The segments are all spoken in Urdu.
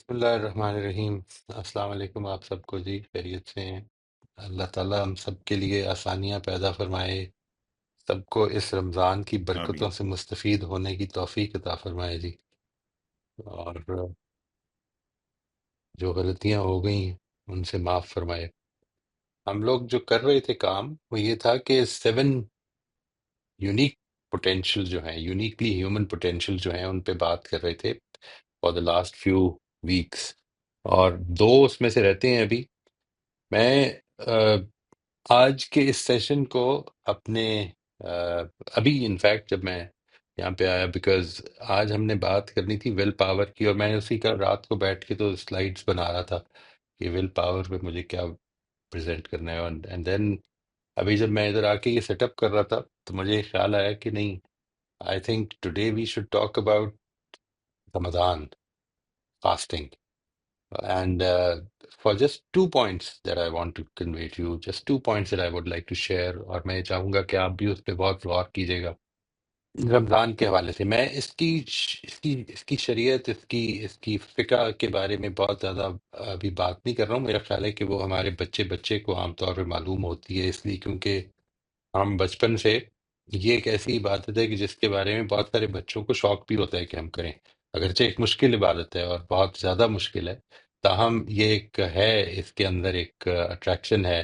بسم اللہ الرحمن الرحیم۔ السلام علیکم آپ سب کو جی، خیریت سے ہیں؟ اللہ تعالیٰ ہم سب کے لیے آسانیاں پیدا فرمائے، سب کو اس رمضان کی آمین۔ برکتوں سے مستفید ہونے کی توفیق عطا فرمائے جی۔ اور جو غلطیاں ہو گئیں ان سے معاف فرمائے۔ ہم لوگ جو کر رہے تھے کام وہ یہ تھا کہ 7 یونیک پوٹینشیل جو ہیں، یونیکلی ہیومن پوٹینشیل جو ہیں، ان پہ بات کر رہے تھے for the last few weeks, اور 2 اس میں سے رہتے ہیں ابھی۔ میں آج کے اس سیشن کو اپنے ابھی انفیکٹ جب میں یہاں پہ آیا، بیکاز آج ہم نے بات کرنی تھی ول پاور کی، اور میں نے اسی کا رات کو بیٹھ کے تو سلائیڈس بنا رہا تھا کہ ول پاور پہ مجھے کیا پریزنٹ کرنا ہے، اینڈ دین ابھی جب میں ادھر آ کے یہ سیٹ اپ کر رہا تھا تو مجھے خیال آیا کہ نہیں، I think today we should talk about Ramadan fasting. And for just 2 points that I want to convey to you, just 2 points that I would like to share، اور میں چاہوں گا کہ آپ بھی اس پہ بہت غور کیجیے گا رمضان کے حوالے سے۔ میں اس کی شریعت، اس کی فقہ کے بارے میں بہت زیادہ ابھی بات نہیں کر رہا ہوں۔ میرا خیال ہے کہ وہ ہمارے بچے کو عام طور پہ معلوم ہوتی ہے، اس لیے کیونکہ ہم بچپن سے، یہ ایک ایسی عبادت ہے کہ جس کے بارے میں بہت سارے بچوں کو شوق بھی ہوتا ہے کہ ہم کریں، اگرچہ ایک مشکل عبادت ہے اور بہت زیادہ مشکل ہے، تاہم یہ ایک ہے، اس کے اندر ایک اٹریکشن ہے،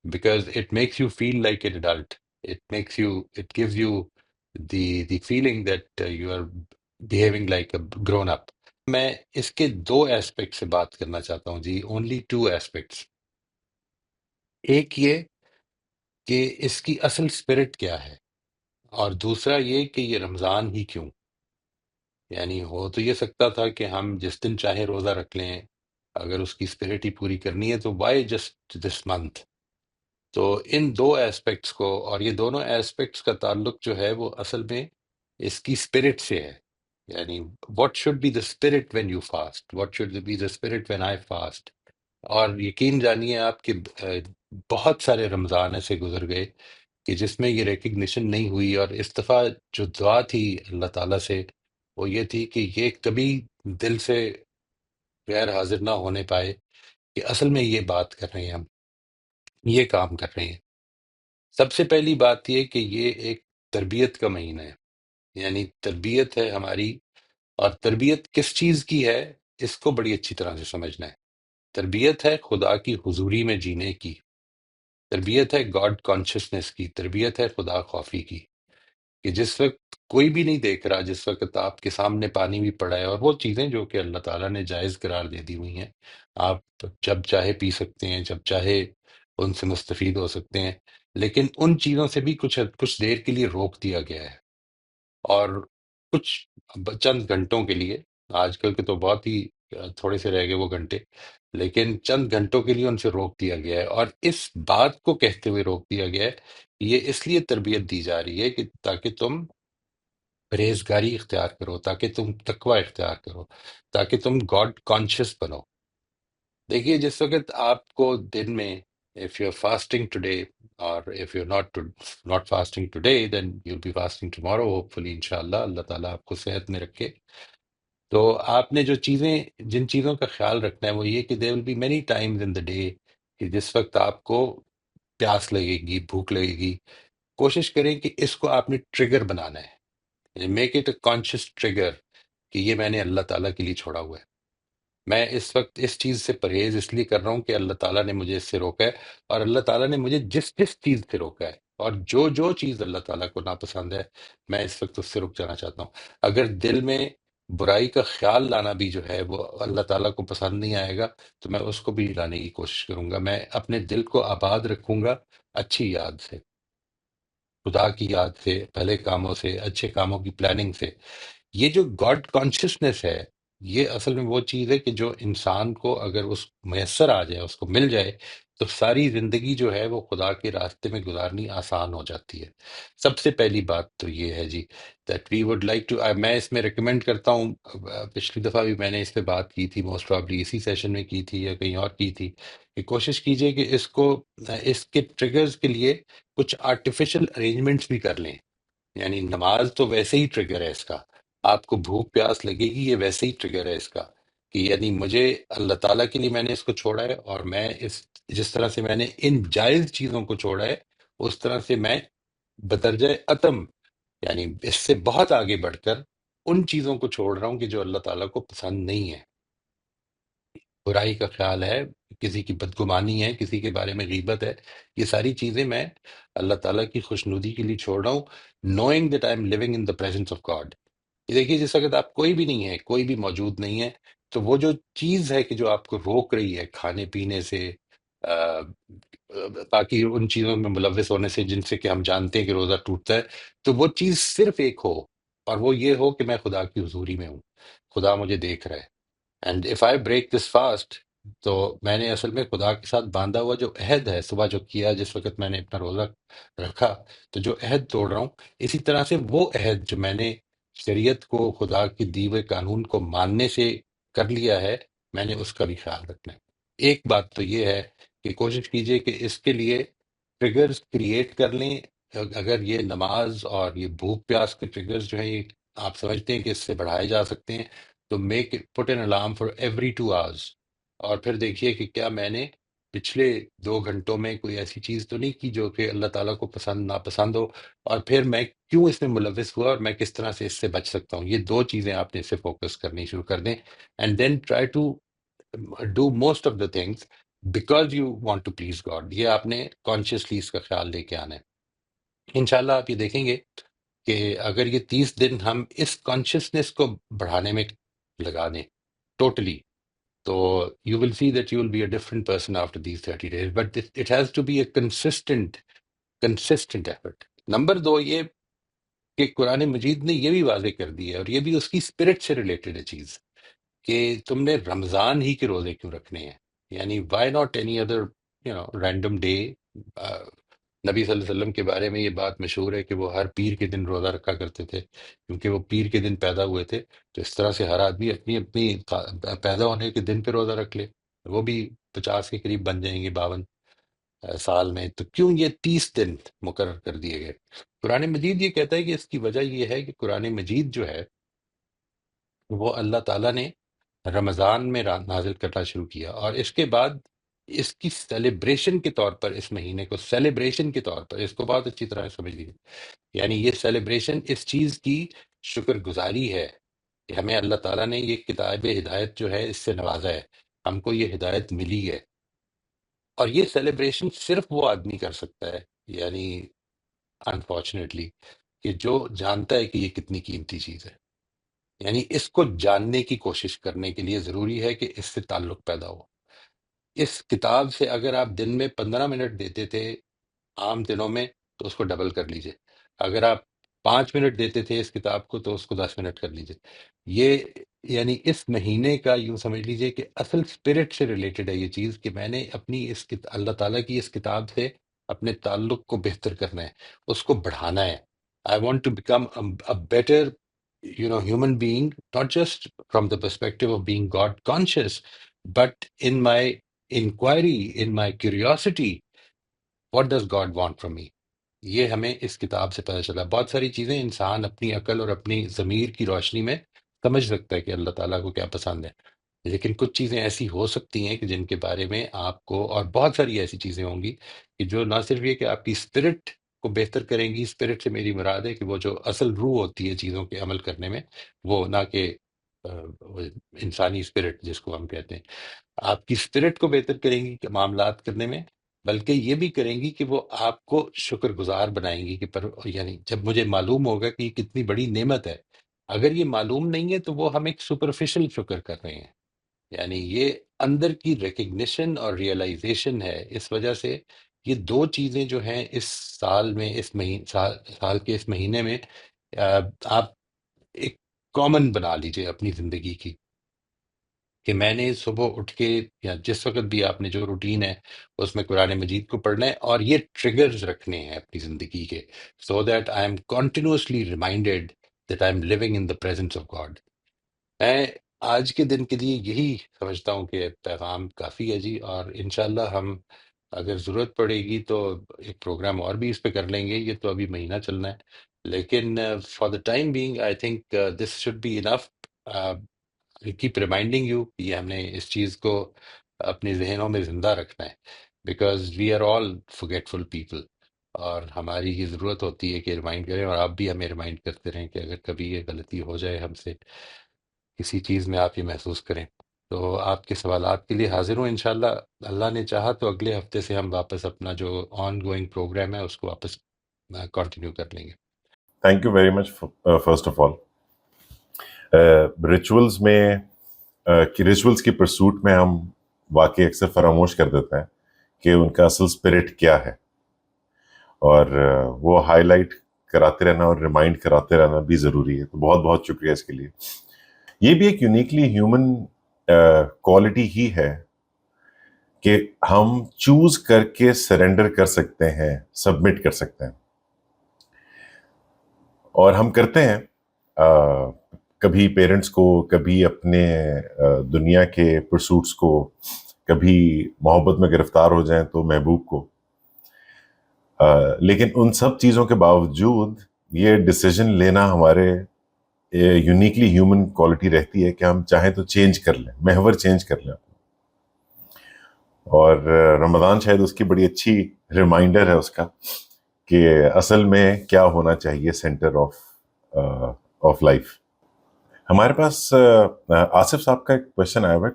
because it makes you feel like an adult, it gives you the feeling that you are behaving like a grown up. میں اس کے 2 ایسپیکٹ سے بات کرنا چاہتا ہوں جی، اونلی 2 ایسپیکٹس۔ ایک یہ کہ اس کی اصل اسپرٹ کیا ہے، اور دوسرا یہ کہ یہ رمضان ہی کیوں؟ یعنی ہو تو یہ سکتا تھا کہ ہم جس دن چاہے روزہ رکھ لیں، اگر اس کی اسپرٹ ہی پوری کرنی ہے تو وائی جسٹ دس منتھ؟ تو ان 2 ایسپیکٹس کو، اور یہ دونوں ایسپیکٹس کا تعلق جو ہے وہ اصل میں اس کی اسپرٹ سے ہے۔ یعنی what should be the spirit when you fast, what should be the spirit when I fast. اور یقین جانیے آپ کہ بہت سارے رمضان ایسے گزر گئے کہ جس میں یہ ریکگنیشن نہیں ہوئی، اور اس دفعہ جو دعا تھی اللہ تعالیٰ سے وہ یہ تھی کہ یہ کبھی دل سے غیر حاضر نہ ہونے پائے کہ اصل میں یہ بات کر رہے ہیں ہم، یہ کام کر رہے ہیں۔ سب سے پہلی بات یہ کہ یہ ایک تربیت کا مہینہ ہے، یعنی تربیت ہے ہماری، اور تربیت کس چیز کی ہے اس کو بڑی اچھی طرح سے سمجھنا ہے۔ تربیت ہے خدا کی حضوری میں جینے کی، تربیت ہے گاڈ کانشسنس کی، تربیت ہے خدا خوفی کی، کہ جس وقت کوئی بھی نہیں دیکھ رہا، جس وقت آپ کے سامنے پانی بھی پڑا ہے، اور وہ چیزیں جو کہ اللہ تعالیٰ نے جائز قرار دے دی ہوئی ہیں، آپ جب چاہے پی سکتے ہیں، جب چاہے ان سے مستفید ہو سکتے ہیں، لیکن ان چیزوں سے بھی کچھ کچھ دیر کے لیے روک دیا گیا ہے، اور کچھ چند گھنٹوں کے لیے، آج کل کے تو بہت ہی تھوڑے سے رہ گئے وہ گھنٹے، لیکن چند گھنٹوں کے لیے ان سے روک دیا گیا ہے، اور اس بات کو کہتے ہوئے روک دیا گیا ہے، یہ اس لیے تربیت دی جا رہی ہے کہ تاکہ تم پرہیزگاری اختیار کرو، تاکہ تم تقوی اختیار کرو، تاکہ تم گاڈ کانشیس بنو۔ دیکھیے جس وقت آپ کو دن میں، if you're fasting today or if you're not fasting today then you'll be fasting tomorrow hopefully انشاءاللہ، اللہ تعالیٰ آپ کو صحت میں رکھے، تو آپ نے جن چیزوں کا خیال رکھنا ہے وہ یہ کہ there will be many times in the day کہ جس وقت آپ کو پیاس لگے گی، بھوک لگے گی، کوشش کریں کہ اس کو آپ نے ٹریگر بنانا ہے، make it a conscious trigger کہ یہ میں نے اللہ تعالیٰ کے لیے چھوڑا ہوا ہے۔ میں اس وقت اس چیز سے پرہیز اس لیے کر رہا ہوں کہ اللہ تعالیٰ نے مجھے اس سے روکا ہے، اور اللہ تعالیٰ نے مجھے جس جس چیز سے روکا ہے، اور جو چیز اللہ تعالیٰ کو ناپسند ہے میں اس وقت اس سے رک جانا چاہتا ہوں۔ اگر دل میں برائی کا خیال لانا بھی جو ہے وہ اللہ تعالیٰ کو پسند نہیں آئے گا تو میں اس کو بھی لانے کی کوشش کروں گا۔ میں اپنے دل کو آباد رکھوں گا اچھی یاد سے، خدا کی یاد سے، بھلے کاموں سے، اچھے کاموں کی پلاننگ سے۔ یہ جو گاڈ کانشسنس ہے، یہ اصل میں وہ چیز ہے کہ جو انسان کو اگر اس میسر آ جائے، اس کو مل جائے، تو ساری زندگی جو ہے وہ خدا کے راستے میں گزارنی آسان ہو جاتی ہے۔ سب سے پہلی بات تو یہ ہے جی that we would like to, میں اس میں ریکمینڈ کرتا ہوں، پچھلی دفعہ بھی میں نے اس پہ بات کی تھی، موسٹ پرابلی اسی سیشن میں کی تھی یا کہیں اور کی تھی، کہ کوشش کیجئے کہ اس کے ٹریگرز کے لیے کچھ آرٹیفیشل ارینجمنٹس بھی کر لیں۔ یعنی نماز تو ویسے ہی ٹریگر ہے اس کا، آپ کو بھوک پیاس لگے گی یہ ویسے ہی ٹریگر ہے اس کا، کہ یعنی مجھے اللہ تعالیٰ کے لیے میں نے اس کو چھوڑا ہے، اور میں اس جس طرح سے میں نے ان جائز چیزوں کو چھوڑا ہے، اس طرح سے میں بدرجہ اتم، یعنی اس سے بہت آگے بڑھ کر ان چیزوں کو چھوڑ رہا ہوں کہ جو اللہ تعالیٰ کو پسند نہیں ہے۔ برائی کا خیال ہے، کسی کی بدگمانی ہے، کسی کے بارے میں غیبت ہے، یہ ساری چیزیں میں اللہ تعالیٰ کی خوشنودی کے لیے چھوڑ رہا ہوں، knowing that I am living in the presence of God. یہ دیکھیے، جس وقت آپ کوئی بھی نہیں ہے، کوئی بھی موجود نہیں ہے، تو وہ جو چیز ہے کہ جو آپ کو روک رہی ہے کھانے پینے سے، آ، باقی ان چیزوں میں ملوث ہونے سے جن سے کہ ہم جانتے ہیں کہ روزہ ٹوٹتا ہے، تو وہ چیز صرف ایک ہو، اور وہ یہ ہو کہ میں خدا کی حضوری میں ہوں، خدا مجھے دیکھ رہا ہے۔ And if I break this fast, تو میں نے اصل میں خدا کے ساتھ باندھا ہوا جو عہد ہے، صبح جو کیا جس وقت میں نے اپنا روزہ رکھا، تو جو عہد توڑ رہا ہوں، اسی طرح سے وہ عہد جو میں نے شریعت کو، خدا کے دیے ہوئے قانون کو ماننے سے کر لیا ہے، میں نے اس کا بھی خیال رکھنا ہے۔ ایک بات تو یہ ہے کہ کوشش کیجئے کہ اس کے لیے ٹریگرز کریٹ کر لیں۔ اگر یہ نماز اور یہ بھوک پیاس کے ٹریگرز جو ہیں، یہ آپ سمجھتے ہیں کہ اس سے بڑھائے جا سکتے ہیں، تو make put an alarm for every 2 hours، اور پھر دیکھیے کہ کیا میں نے پچھلے 2 گھنٹوں میں کوئی ایسی چیز تو نہیں کی جو کہ اللہ تعالیٰ کو پسند ناپسند ہو، اور پھر میں کیوں اس میں ملوث ہوا اور میں کس طرح سے اس سے بچ سکتا ہوں۔ یہ 2 چیزیں آپ نے اس سے فوکس کرنی شروع کر دیں، and then try to do most of the things because you want to please God. یہ آپ نے کانشیسلی اس کا خیال لے کے آنا ہے۔ انشاءاللہ آپ یہ دیکھیں گے کہ اگر یہ 30 دن ہم اس کانشیسنس کو بڑھانے میں لگا دیں ٹوٹلی، تو you will see that you will be a different person after these 30 days، but it has to be a consistent effort. Number 2 یہ کہ قرآن مجید نے یہ بھی واضح کر دی ہے، اور یہ بھی اس کی اسپرٹ سے ریلیٹڈ ہے چیز، کہ تم نے رمضان ہی کے روزے کیوں رکھنے ہیں؟ یعنی why not any other random day? نبی صلی اللہ علیہ وسلم کے بارے میں یہ بات مشہور ہے کہ وہ ہر پیر کے دن روزہ رکھا کرتے تھے، کیونکہ وہ پیر کے دن پیدا ہوئے تھے، تو اس طرح سے ہر آدمی اپنی اپنی پیدا ہونے کے دن پہ روزہ رکھ لے، وہ بھی 50 کے قریب بن جائیں گے، 52 سال میں، تو کیوں یہ 30 دن مقرر کر دیے گئے؟ قرآن مجید یہ کہتا ہے کہ اس کی وجہ یہ ہے کہ قرآن مجید جو ہے وہ اللہ تعالیٰ نے رمضان میں نازل کرنا شروع کیا، اور اس کے بعد اس کی سیلیبریشن کے طور پر، اس مہینے کو سیلیبریشن کے طور پر، اس کو بہت اچھی طرح سمجھ لیجیے، یعنی یہ سیلیبریشن اس چیز کی شکر گزاری ہے کہ ہمیں اللہ تعالیٰ نے یہ کتاب ہدایت جو ہے اس سے نوازا ہے، ہم کو یہ ہدایت ملی ہے، اور یہ سیلیبریشن صرف وہ آدمی کر سکتا ہے، یعنی انفارچونیٹلی، کہ جو جانتا ہے کہ یہ کتنی قیمتی چیز ہے۔ یعنی اس کو جاننے کی کوشش کرنے کے لیے ضروری ہے کہ اس سے تعلق پیدا ہو۔ اس کتاب سے اگر آپ دن میں 15 منٹ دیتے تھے عام دنوں میں، تو اس کو ڈبل کر لیجئے۔ اگر آپ 5 منٹ دیتے تھے اس کتاب کو، تو اس کو 10 منٹ کر لیجئے۔ یہ یعنی اس مہینے کا یوں سمجھ لیجئے کہ اصل اسپرٹ سے ریلیٹڈ ہے یہ چیز، کہ میں نے اپنی اللہ تعالیٰ کی اس کتاب سے اپنے تعلق کو بہتر کرنا ہے، اس کو بڑھانا ہے۔ I want to become a better human being, not just from the perspective of being God conscious, but in my inquiry, in my curiosity, what does God want from me؟ یہ ہمیں اس کتاب سے پتہ چلا۔ بہت ساری چیزیں انسان اپنی عقل اور اپنی ضمیر کی روشنی میں سمجھ سکتا ہے کہ اللہ تعالیٰ کو کیا پسند ہے، لیکن کچھ چیزیں ایسی ہو سکتی ہیں کہ جن کے بارے میں آپ کو، اور بہت ساری ایسی چیزیں ہوں گی کہ جو نہ صرف یہ کہ آپ کی اسپرٹ کو بہتر کریں گی، اسپرٹ سے میری مراد ہے کہ وہ جو اصل روح ہوتی ہے چیزوں کے عمل کرنے میں، وہ نہ کہ وہ انسانی اسپرٹ جس کو ہم کہتے ہیں، آپ کی اسپرٹ کو بہتر کریں گی کہ معاملات کرنے میں، بلکہ یہ بھی کریں گی کہ وہ آپ کو شکر گزار بنائیں گی، کہ یعنی جب مجھے معلوم ہوگا کہ یہ کتنی بڑی نعمت ہے۔ اگر یہ معلوم نہیں ہے تو وہ ہم ایک سپرفیشل شکر کر رہے ہیں، یعنی یہ اندر کی ریکگنیشن اور ریئلائزیشن ہے۔ اس وجہ سے یہ 2 چیزیں جو ہیں اس سال میں، اس مہینے، سال کے اس مہینے میں، آپ ایک کامن بنا لیجئے اپنی زندگی کی، کہ میں نے صبح اٹھ کے یا جس وقت بھی آپ نے جو روٹین ہے اس میں قرآن مجید کو پڑھنا ہے، اور یہ ٹریگرز رکھنے ہیں اپنی زندگی کے، so that I am continuously reminded that I am living in the presence of God. میں آج کے دن کے لیے یہی سمجھتا ہوں کہ پیغام کافی ہے جی، اور انشاءاللہ ہم اگر ضرورت پڑے گی تو ایک پروگرام اور بھی اس پہ کر لیں گے، یہ تو ابھی مہینہ چلنا ہے، لیکن for the time being I think this should be enough. Keep reminding you, یہ ہم نے اس چیز کو اپنے ذہنوں میں زندہ رکھنا ہے، because we are all forgetful people, اور ہماری یہ ضرورت ہوتی ہے کہ ریمائنڈ کریں، اور آپ بھی ہمیں ریمائنڈ کرتے رہیں کہ اگر کبھی یہ غلطی ہو جائے ہم سے کسی چیز میں، آپ یہ محسوس کریں۔ تو آپ کے سوالات کے لیے حاضر ہوں انشاءاللہ، اللہ نے چاہا تو اگلے ہفتے سے ہم واپس اپنا جو آن گوئنگ پروگرام ہے اس کو واپس کنٹینیو کر لیں گے۔ Thank you very much first of all. Rituals میں ریچولز کی پرسوٹ میں ہم واقعی اکثر فراموش کر دیتے ہیں کہ ان کا اصل اسپرٹ کیا ہے، اور وہ ہائی لائٹ کراتے رہنا اور ریمائنڈ کراتے رہنا بھی ضروری ہے. تو بہت بہت شکریہ اس کے لیے. یہ بھی ایک یونیکلی ہیومن کوالٹی ہی ہے کہ ہم چوز کر کے سرنڈر کر سکتے ہیں، سبمٹ کر سکتے ہیں، اور ہم کرتے ہیں کبھی پیرنٹس کو، کبھی اپنے دنیا کے پرسوٹس کو، کبھی محبت میں گرفتار ہو جائیں تو محبوب کو. لیکن ان سب چیزوں کے باوجود یہ ڈیسیجن لینا ہمارے یونیکلی ہیومن کوالٹی رہتی ہے کہ ہم چاہیں تو چینج کر لیں، محور چینج کر لیں. اور رمضان شاید اس کی بڑی اچھی ریمائنڈر ہے اس کا کہ اصل میں کیا ہونا چاہیے سینٹر آف لائف. ہمارے پاس آصف صاحب کا ایک کوشچن آیا ہوا ہے.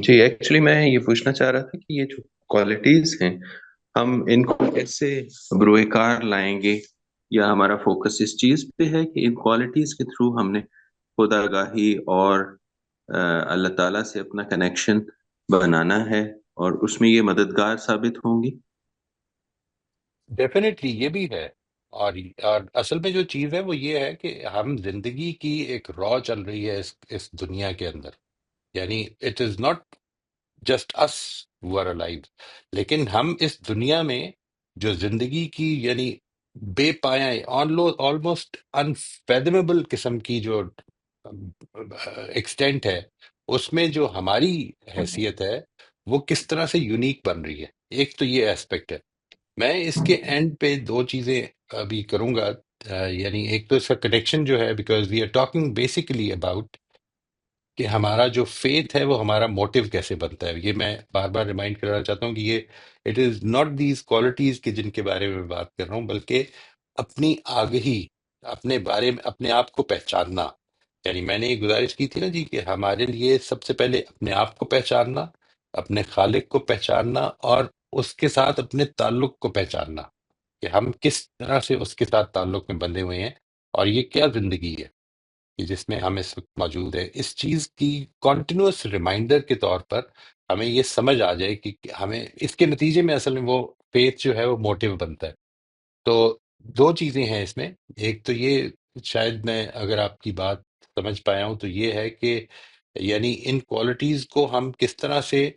جی ایکچولی میں یہ پوچھنا چاہ رہا تھا کہ یہ جو کوالٹیز ہیں ہم ان کو کیسے بروئے کار لائیں گے، یا ہمارا فوکس اس چیز پہ ہے کہ ان کوالٹیز کے تھرو ہم نے خدا گاہی اور اللہ تعالیٰ سے اپنا کنیکشن بنانا ہے، اور اس میں یہ مددگار ثابت ہوں گی؟ ڈیفینیٹلی یہ بھی ہے، اور اصل میں جو چیز ہے وہ یہ ہے کہ ہم زندگی کی ایک را چل رہی ہے اس دنیا کے اندر، یعنی it is not just us who are alive، لیکن ہم اس دنیا میں جو زندگی کی یعنی بے پایہ آلموسٹ انفیدمیبل قسم کی جو ایکسٹینٹ ہے، اس میں جو ہماری حیثیت ہے وہ کس طرح سے یونیک بن رہی ہے۔ ایک تو یہ ایسپیکٹ ہے، میں اس کے اینڈ پہ دو چیزیں ابھی کروں گا، یعنی ایک تو اس کا کنیکشن جو ہے، because we are talking basically about کہ ہمارا جو فیتھ ہے وہ ہمارا موٹیو کیسے بنتا ہے۔ یہ میں بار بار ریمائنڈ کرانا چاہتا ہوں کہ یہ it is not these qualities کہ جن کے بارے میں بات کر رہا ہوں، بلکہ اپنی آگہی، اپنے بارے میں اپنے آپ کو پہچاننا۔ یعنی میں نے یہ گزارش کی تھی نا جی کہ ہمارے لیے سب سے پہلے اپنے آپ کو پہچاننا، اپنے خالق کو پہچاننا، اور اس کے ساتھ اپنے تعلق کو پہچاننا کہ ہم کس طرح سے اس کے ساتھ تعلق میں بندھے ہوئے ہیں، اور یہ کیا زندگی ہے کہ جس میں ہم اس وقت موجود ہے۔ اس چیز کی کنٹینیوس ریمائنڈر کے طور پر ہمیں یہ سمجھ آ جائے کہ ہمیں اس کے نتیجے میں اصل میں وہ فیتھ جو ہے وہ موٹیو بنتا ہے۔ تو دو چیزیں ہیں اس میں، ایک تو یہ شاید میں اگر آپ کی بات سمجھ پایا ہوں تو یہ ہے کہ یعنی ان کوالٹیز کو ہم کس طرح سے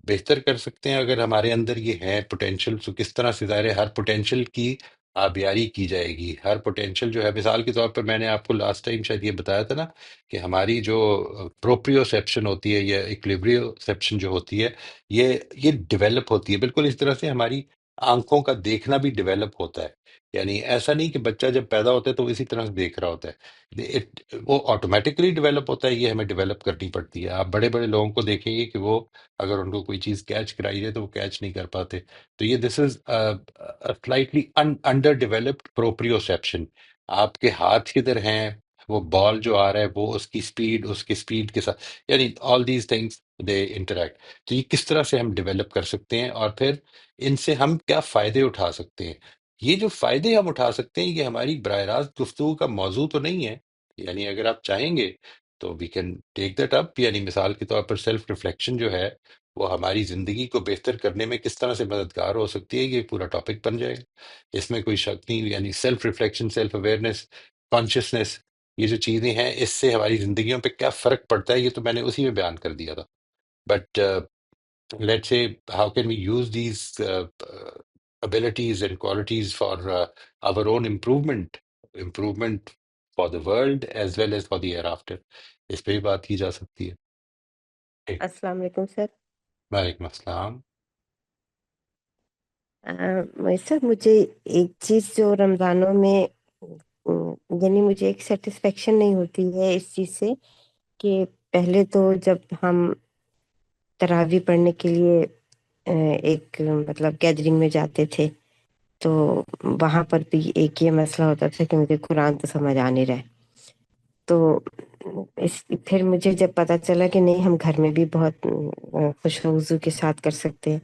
بہتر کر سکتے ہیں اگر ہمارے اندر یہ ہے پوٹینشیل، تو کس طرح سے ظاہر ہے ہر پوٹینشیل کی آبیاری کی جائے گی۔ ہر پوٹینشیل جو ہے، مثال کے طور پر میں نے آپ کو لاسٹ ٹائم شاید یہ بتایا تھا نا کہ ہماری جو پروپریوسیپشن ہوتی ہے یا ایکولیبریوسیپشن جو ہوتی ہے، یہ ڈیولپ ہوتی ہے بالکل اس طرح سے ہماری آنکھوں کا دیکھنا بھی ڈیولپ ہوتا ہے۔ یعنی ایسا نہیں کہ بچہ جب پیدا ہوتا ہے تو وہ اسی طرح سے دیکھ رہا ہوتا ہے، وہ آٹومیٹکلی ڈیولپ ہوتا ہے، یہ ہمیں ڈیولپ کرنی پڑتی ہے۔ آپ بڑے بڑے لوگوں کو دیکھیں گے کہ وہ اگر ان کو کوئی چیز کیچ کرائی جائے تو وہ کیچ نہیں کر پاتے۔ تو یہ دس از سلائٹلی انڈر ڈیولپڈ پروپریوسیپشن۔ آپ کے ہاتھ کدھر ہیں، وہ بال جو آ رہا ہے وہ اس کی سپیڈ، اس کی سپیڈ کے ساتھ، یعنی all these things they interact. تو یہ کس طرح سے ہم ڈیولپ کر سکتے ہیں، اور پھر ان سے ہم کیا فائدے اٹھا سکتے ہیں۔ یہ جو فائدے ہم اٹھا سکتے ہیں یہ ہماری براہ راست گفتگو کا موضوع تو نہیں ہے، یعنی اگر آپ چاہیں گے تو we can take that up. یعنی مثال کے طور پر سیلف ریفلیکشن جو ہے وہ ہماری زندگی کو بہتر کرنے میں کس طرح سے مددگار ہو سکتی ہے، یہ پورا ٹاپک بن جائے گا، اس میں کوئی شک نہیں۔ یعنی self reflection, self awareness, consciousness, یہ جو چیزیں ہیں اس سے ہماری زندگیوں پہ کیا فرق پڑتا ہے، یہ تو میں نے اسی میں بیان کر دیا تھا۔ But let's say how can we use these abilities and qualities for our own improvement for the world as well as for the hereafter، اس پہ بھی بات کی جا سکتی ہے۔ ٹھیک، السلام علیکم سر۔ وعلیکم السلام۔ سر مجھے ایک چیز جو رمضانوں میں یعنی مجھے ایک سیٹسفیکشن نہیں ہوتی ہے اس چیز سے کہ پہلے تو جب ہم تراویح پڑھنے کے لیے ایک مطلب گیدرنگ میں جاتے تھے، تو وہاں پر بھی ایک یہ مسئلہ ہوتا تھا کہ مجھے قرآن تو سمجھ آ نہیں رہا ہے۔ تو پھر مجھے جب پتا چلا کہ نہیں، ہم گھر میں بھی بہت خوش وضو کے ساتھ کر سکتے ہیں،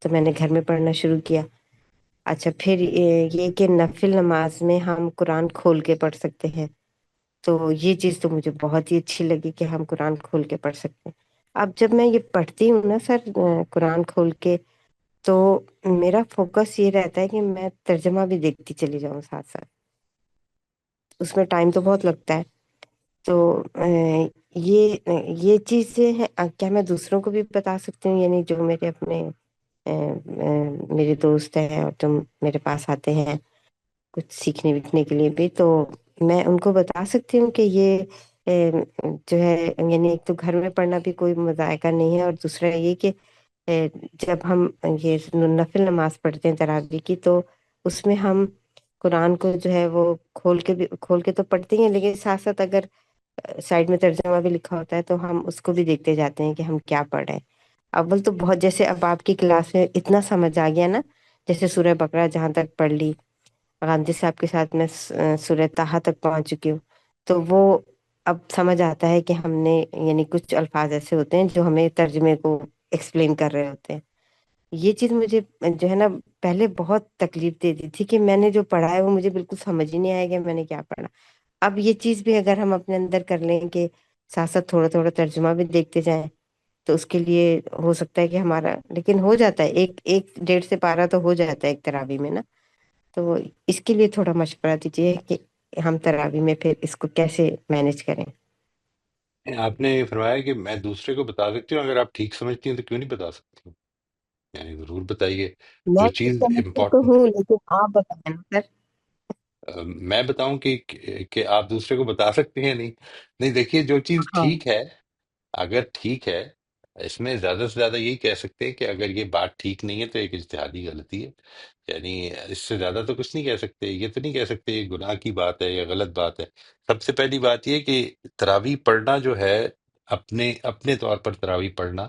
تو میں نے گھر میں پڑھنا شروع کیا۔ اچھا، پھر یہ کہ نفل نماز میں ہم قرآن کھول کے پڑھ سکتے ہیں، تو یہ چیز تو مجھے بہت ہی اچھی لگی کہ ہم قرآن کھول کے پڑھ سکتے ہیں۔ اب جب میں یہ پڑھتی ہوں نا سر، قرآن کھول کے، تو میرا فوکس یہ رہتا ہے کہ میں ترجمہ بھی دیکھتی چلی جاؤں ساتھ ساتھ۔ اس میں ٹائم تو بہت لگتا ہے، تو یہ چیزیں ہیں۔ کیا میں دوسروں کو بھی بتا سکتی ہوں؟ یعنی جو میرے اپنے میرے دوست ہیں اور تم میرے پاس آتے ہیں کچھ سیکھنے ویکھنے کے لیے بھی، تو میں ان کو بتا سکتی ہوں کہ یہ جو ہے، یعنی ایک تو گھر میں پڑھنا بھی کوئی مذائقہ نہیں ہے، اور دوسرا یہ کہ جب ہم یہ نفل نماز پڑھتے ہیں تراویح کی، تو اس میں ہم قرآن کو جو ہے وہ کھول کے تو پڑھتے ہی ہیں، لیکن ساتھ ساتھ اگر سائڈ میں ترجمہ بھی لکھا ہوتا ہے تو ہم اس کو بھی دیکھتے جاتے ہیں کہ ہم کیا پڑھ رہے ہیں۔ اول تو بہت، جیسے اب آپ کی کلاس میں اتنا سمجھ آ گیا نا، جیسے سورہ بقرہ جہاں تک پڑھ لی، غامدی صاحب کے ساتھ میں سورہ طٰہٰ تک پہنچ چکی ہوں، تو وہ اب سمجھ آتا ہے کہ ہم نے، یعنی کچھ الفاظ ایسے ہوتے ہیں جو ہمیں ترجمے کو ایکسپلین کر رہے ہوتے ہیں۔ یہ چیز مجھے جو ہے نا پہلے بہت تکلیف دیتی تھی کہ میں نے جو پڑھا ہے وہ مجھے بالکل سمجھ ہی نہیں آئے گا میں نے کیا پڑھا۔ اب یہ چیز بھی اگر ہم اپنے اندر کر لیں کہ ساتھ ساتھ تھوڑا تھوڑا ترجمہ بھی دیکھتے جائیں، تو اس کے لیے ہو سکتا ہے کہ ہمارا، لیکن ہو جاتا ہے، ایک ڈیڑھ سے پارہ تو ہو جاتا ہے ایک تراویح میں نا۔ تو اس کے لیے تھوڑا مشورہ دیجیے کہ ہم تراویح میں پھر اس کو کیسے مینج کریں۔ آپ نے یہ فرمایا کہ میں دوسرے کو بتا سکتی ہوں، اگر آپ ٹھیک سمجھتی ہیں تو کیوں نہیں بتا سکتی؟ یعنی ضرور بتائیے میں جو تو چیز سمجھتی تو امپورٹنٹ۔ ہوں، لیکن آپ بتائیں نا سر۔ میں بتاؤں کہ آپ دوسرے کو بتا سکتے ہیں؟ نہیں نہیں، دیکھیے جو چیز ہاں، ٹھیک ہے، اگر ٹھیک ہے، اس میں زیادہ سے زیادہ یہی کہہ سکتے ہیں کہ اگر یہ بات ٹھیک نہیں ہے تو ایک اجتہادی غلطی ہے۔ یعنی اس سے زیادہ تو کچھ نہیں کہہ سکتے، یہ تو نہیں کہہ سکتے یہ گناہ کی بات ہے یا غلط بات ہے۔ سب سے پہلی بات یہ کہ تراویح پڑھنا جو ہے، اپنے اپنے طور پر تراویح پڑھنا،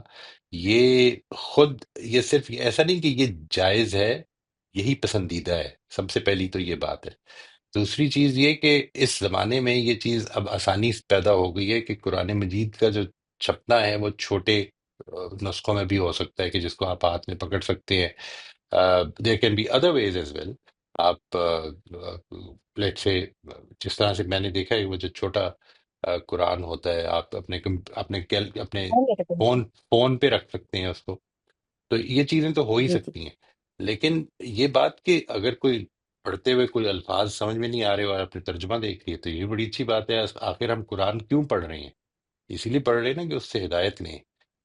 یہ خود، یہ صرف ایسا نہیں کہ یہ جائز ہے، یہی پسندیدہ ہے۔ سب سے پہلی تو یہ بات ہے۔ دوسری چیز یہ کہ اس زمانے میں یہ چیز اب آسانی سے پیدا ہو گئی ہے کہ قرآن مجید کا جو چھپنا ہے وہ چھوٹے نسخوں میں بھی ہو سکتا ہے کہ جس کو آپ ہاتھ میں پکڑ سکتے ہیں۔ There can be other ways as well. آپ لیٹ سے، جس طرح سے میں نے دیکھا ہے، وہ جو چھوٹا قرآن ہوتا ہے، آپ اپنے ہے میرے کو۔ فون پہ رکھ سکتے ہیں اس کو۔ تو یہ چیزیں تو ہو ہی جی جی۔ سکتی ہیں، لیکن یہ بات کہ اگر کوئی پڑھتے ہوئے کوئی الفاظ سمجھ میں نہیں آ رہے اور آپ نے ترجمہ دیکھ لیے تو یہ بڑی اچھی بات ہے۔ آخر ہم قرآن کیوں پڑھ رہے ہیں؟ اسی لیے پڑھ رہے ہیں نا کہ اس سے ہدایت لیں۔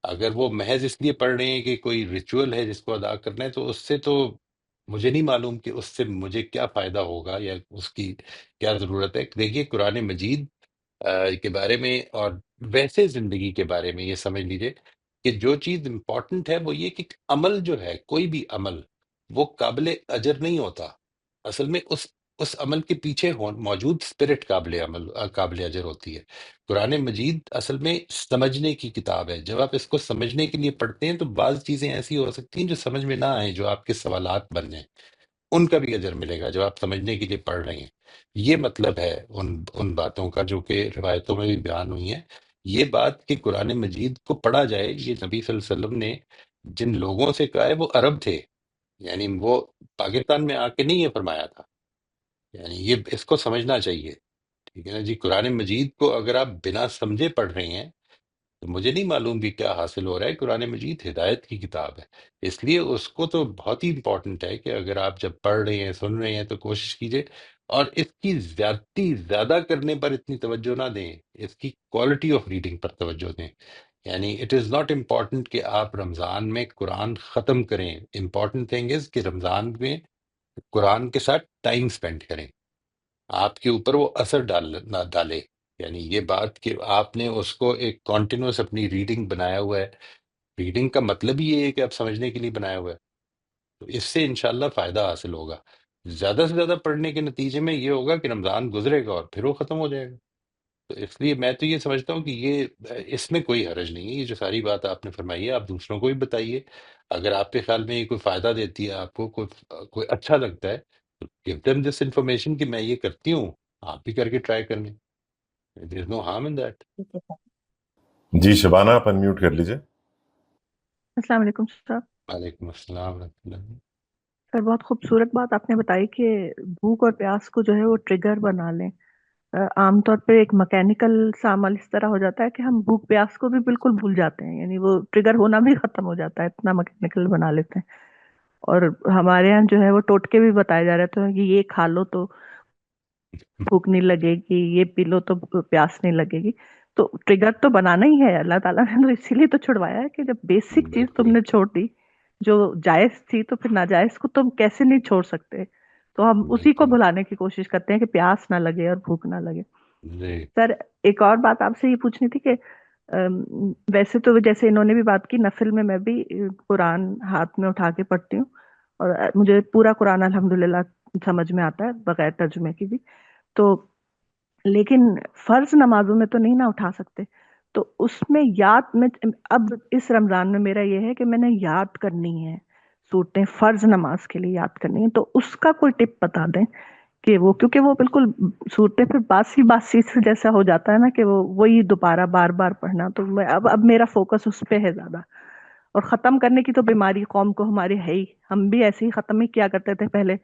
اگر وہ محض اس لیے پڑھ رہے ہیں کہ کوئی ریچول ہے جس کو ادا کرنا ہے، تو اس سے تو مجھے نہیں معلوم کہ اس سے مجھے کیا فائدہ ہوگا یا اس کی کیا ضرورت ہے۔ دیکھیے قرآن مجید کے بارے میں اور ویسے زندگی کے بارے میں یہ سمجھ لیجئے کہ جو چیز امپورٹنٹ ہے وہ یہ کہ عمل جو ہے، کوئی بھی عمل، وہ قابل اجر نہیں ہوتا۔ اصل میں اس عمل کے پیچھے موجود اسپرٹ قابل اجر ہوتی ہے۔ قرآن مجید اصل میں سمجھنے کی کتاب ہے۔ جب آپ اس کو سمجھنے کے لیے پڑھتے ہیں تو بعض چیزیں ایسی ہو سکتی ہیں جو سمجھ میں نہ آئیں، جو آپ کے سوالات بن جائیں، ان کا بھی اجر ملے گا جو آپ سمجھنے کے لیے پڑھ رہے ہیں۔ یہ مطلب ہے ان باتوں کا جو کہ روایتوں میں بھی بیان ہوئی ہیں۔ یہ بات کہ قرآن مجید کو پڑھا جائے، یہ نبی صلی اللہ علیہ وسلم نے جن لوگوں سے کہا ہے وہ عرب تھے، یعنی وہ پاکستان میں آ کے نہیں یہ فرمایا تھا۔ یعنی یہ اس کو سمجھنا چاہیے، ٹھیک ہے نا جی۔ قرآن مجید کو اگر آپ بنا سمجھے پڑھ رہے ہیں تو مجھے نہیں معلوم بھی کیا حاصل ہو رہا ہے۔ قرآن مجید ہدایت کی کتاب ہے، اس لیے اس کو تو بہت ہی امپورٹنٹ ہے کہ اگر آپ جب پڑھ رہے ہیں، سن رہے ہیں، تو کوشش کیجئے اور اس کی زیادہ کرنے پر اتنی توجہ نہ دیں، اس کی کوالٹی آف ریڈنگ پر توجہ دیں۔ یعنی اٹ از ناٹ امپورٹنٹ کہ آپ رمضان میں قرآن ختم کریں، امپورٹنٹ تھنگ از کہ رمضان میں قرآن کے ساتھ ٹائم سپینڈ کریں، آپ کے اوپر وہ اثر نہ ڈالے۔ یعنی یہ بات کہ آپ نے اس کو ایک کانٹینیوس اپنی ریڈنگ بنایا ہوا ہے، ریڈنگ کا مطلب ہی یہ ہے کہ آپ سمجھنے کے لیے بنایا ہوا ہے، تو اس سے انشاءاللہ فائدہ حاصل ہوگا۔ زیادہ سے زیادہ پڑھنے کے نتیجے میں یہ ہوگا کہ رمضان گزرے گا اور پھر وہ ختم ہو جائے گا۔ تو اس لیے میں تو یہ سمجھتا ہوں کہ یہ اس میں کوئی حرج نہیں ہے، یہ جو ساری بات آپ نے فرمائی ہے آپ دوسروں کو بھی بتائیے، اگر آپ کے خیال میں یہ کوئی فائدہ دیتی ہے، آپ کو کوئی اچھا لگتا ہے، تو give them this information کہ میں یہ کرتی ہوں، آپ بھی کر کے ٹرائی کر لیں، there is no harm in that۔ ٹھیک ہے سر۔ جی شبانہ آپ انمیوٹ کر لیجئے۔ السلام علیکم سر۔ وعلیکم السلام ورحمۃ اللہ۔ سر بہت خوبصورت بات آپ نے بتائی کہ بھوک اور پیاس کو جو ہے وہ ٹریگر بنا لیں۔ عام طور پہ ایک مکینیکل سا عمل اس طرح ہو جاتا ہے کہ ہم بھوک پیاس کو بھی بالکل بھول جاتے ہیں، یعنی وہ ٹریگر ہونا بھی ختم ہو جاتا ہے، اتنا مکینیکل بنا لیتے ہیں۔ اور ہمارے یہاں جو ہے وہ ٹوٹکے بھی بتائے جا رہے تھے کہ یہ کھا لو تو بھوک نہیں لگے گی، یہ پی لو تو پیاس نہیں لگے گی۔ تو ٹریگر تو بنانا ہی ہے، اللہ تعالیٰ نے تو اسی لیے تو چھڑوایا ہے کہ جب بیسک چیز تم بالکل نے چھوڑ دی جو جائز تھی، تو پھر ناجائز کو تم کیسے نہیں چھوڑ سکتے؟ تو ہم اسی کو بالکل بھلانے کی کوشش کرتے ہیں کہ پیاس نہ لگے اور بھوک نہ لگے۔ جی سر ایک اور بات آپ سے یہ پوچھنی تھی کہ ویسے تو جیسے انہوں نے بھی بات کی، نفل میں میں بھی قرآن ہاتھ میں اٹھا کے پڑھتی ہوں، اور مجھے پورا قرآن الحمدللہ سمجھ میں آتا ہے بغیر ترجمے کی بھی۔ تو لیکن فرض نمازوں میں تو نہیں نہ اٹھا سکتے، تو اس میں یاد میں اب اس رمضان میں میرا یہ ہے کہ میں نے یاد کرنی ہے صورتیں، فرض نماز کے لیے یاد کرنی ہے، تو اس کا کوئی ٹپ بتا دیں کہ وہ، کیونکہ وہ بالکل صورتیں پھر باسی باسی سے جیسا ہو جاتا ہے نا کہ وہ وہی دوبارہ بار بار پڑھنا، تو میں اب میرا فوکس اس پہ ہے زیادہ۔ اور ختم کرنے کی تو بیماری قوم کو ہماری ہے ہی، ہم بھی ایسے ہی ختم ہی کیا کرتے تھے پہلے،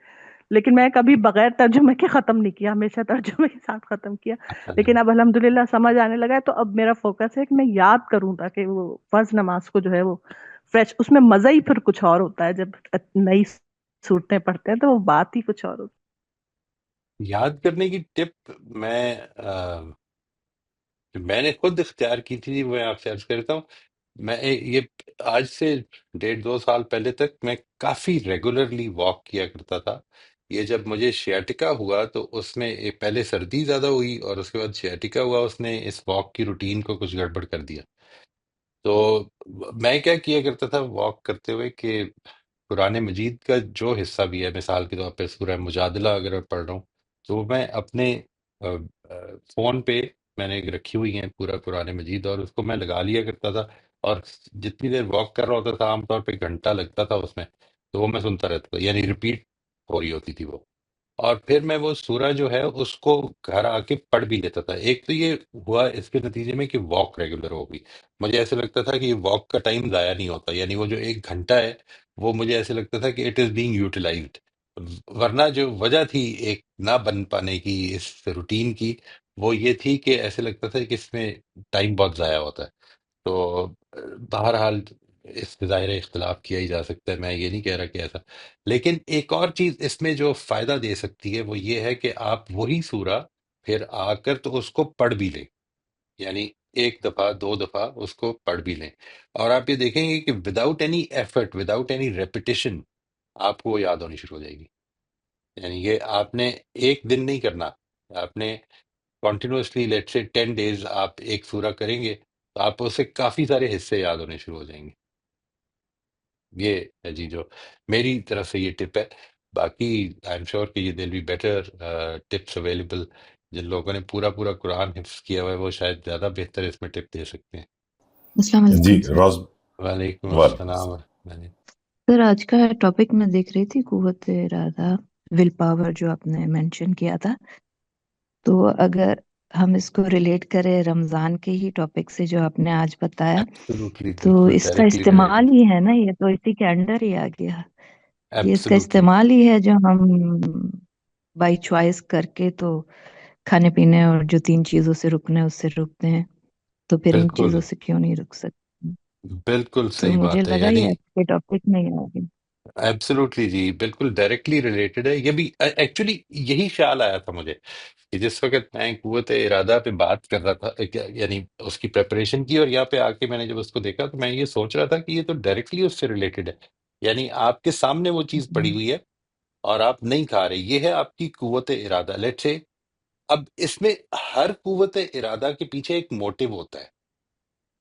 لیکن میں کبھی بغیر ترجمے کے ختم نہیں کیا، ہمیشہ ترجمے کے ساتھ ختم کیا۔ لیکن اب الحمدللہ سمجھ آنے لگا ہے، تو اب میرا فوکس ہے کہ میں یاد کروں تاکہ وہ فرض نماز کو جو ہے وہ فریش، اس میں مزہ ہی پھر کچھ اور ہوتا ہے جب نئی صورتیں پڑھتے ہیں، تو وہ بات ہی کچھ اور ہوتی یاد کرنے کی ٹپ جو میں نے خود اختیار کی تھی وہ میں آپ سے عرض کرتا ہوں۔ میں یہ آج سے 1.5-2 سال پہلے تک میں کافی ریگولرلی واک کیا کرتا تھا۔ یہ جب مجھے شیاٹکا ہوا تو اس میں پہلے سردی زیادہ ہوئی اور اس کے بعد شیاٹکا ہوا، اس نے اس واک کی روٹین کو کچھ گڑبڑ کر دیا۔ تو میں کیا کیا کرتا تھا واک کرتے ہوئے کہ قرآن مجید کا جو حصہ بھی ہے، مثال کے طور پہ سورہ مجادلہ اگر میں پڑھ رہا ہوں تو وہ میں اپنے فون پہ میں نے رکھی ہوئی ہیں پورا قرآن مجید، اور اس کو میں لگا لیا کرتا تھا، اور جتنی دیر واک کر رہا ہوتا تھا عام طور پہ گھنٹہ لگتا تھا اس میں، تو وہ میں سنتا رہتا تھا، یعنی ریپیٹ ہو رہی ہوتی تھی وہ، اور پھر میں وہ سورہ جو ہے اس کو گھر آ کے پڑھ بھی لیتا تھا۔ ایک تو یہ ہوا اس کے نتیجے میں کہ واک ریگولر ہو گئی، مجھے ایسے لگتا تھا کہ یہ واک کا ٹائم ضائع نہیں ہوتا، یعنی وہ جو 1 گھنٹہ ہے وہ مجھے ایسے لگتا تھا کہ اٹ از بینگ یوٹیلائزڈ، ورنہ جو وجہ تھی ایک نہ بن پانے کی اس روٹین کی، وہ یہ تھی کہ ایسے لگتا تھا کہ اس میں ٹائم بہت ضائع ہوتا ہے۔ تو بہرحال اس سے ظاہر ہے اختلاف کیا ہی جا سکتا ہے، میں یہ نہیں کہہ رہا کہ ایسا، لیکن ایک اور چیز اس میں جو فائدہ دے سکتی ہے وہ یہ ہے کہ آپ وہی سورہ پھر آ کر تو اس کو پڑھ بھی لیں، یعنی 1 دفعہ 2 دفعہ اس کو پڑھ بھی لیں، اور آپ یہ دیکھیں گے کہ without any effort, without any repetition, آپ کو وہ یاد ہونی شروع ہو جائے گی۔ یعنی یہ آپ نے ایک دن نہیں کرنا، آپ نے کنٹینیوسلی لیٹ سے 10 days آپ ایک سورہ کریں گے تو آپ کو اس سے کافی سارے حصے یاد ہونے شروع ہو جائیں گے۔ یہ ہے جی جو میری طرف سے یہ ٹپ ہے، باقی آئی ایم شیور کہ یہ دل بی بیٹر ٹپس اویلیبل، جن لوگوں نے پورا پورا قرآن حفظ کیا ہوا ہے وہ شاید زیادہ بہتر اس میں ٹپ دے سکتے ہیں۔ السلام جی علیکم سر۔ روز وعلیکم وال السلام ورحمۃ اللہ۔ سر آج کا ٹاپک میں دیکھ رہی تھی قوت ارادہ، ول پاور جو آپ نے مینشن کیا تھا، تو اگر ہم اس کو ریلیٹ کریں رمضان کے ہی ٹاپک سے جو آپ نے آج بتایا، ایبسولوٹلی، تو بالکل اس کا ڈائریکٹلی استعمال ریلیٹڈ، ہی ہے نا، یہ تو اسی کے انڈر ہی آ گیا، یہ اس کا ایبسولوٹلی استعمال ہی ہے جو ہم بائی چوائس کر کے تو کھانے پینے اور جو 3 چیزوں سے رکنا ہے اس سے رکتے ہیں، تو پھر ان بالکل چیزوں سے کیوں نہیں رک سکتے؟ بالکل تو صحیح مجھے بات ہے، لگا یعنی یہ آج کے ٹاپک میں ہی آ گیا۔ ایبسولوٹلی جی، بالکل ڈائریکٹلی ریلیٹڈ ہے۔ یہ بھی ایکچولی یہی خیال آیا تھا مجھے کہ جس وقت میں قوت ارادہ پہ بات کر رہا تھا، یعنی اس کی پریپریشن کی، اور یہاں پہ آ کے میں نے جب اس کو دیکھا تو میں یہ سوچ رہا تھا کہ یہ تو ڈائریکٹلی اس سے ریلیٹڈ ہے، یعنی آپ کے سامنے وہ چیز پڑی ہوئی ہے اور آپ نہیں کھا رہے، یہ ہے آپ کی قوت ارادہ، لیٹ سے۔ اب اس میں ہر قوت ارادہ کے پیچھے ایک موٹیو ہوتا ہے،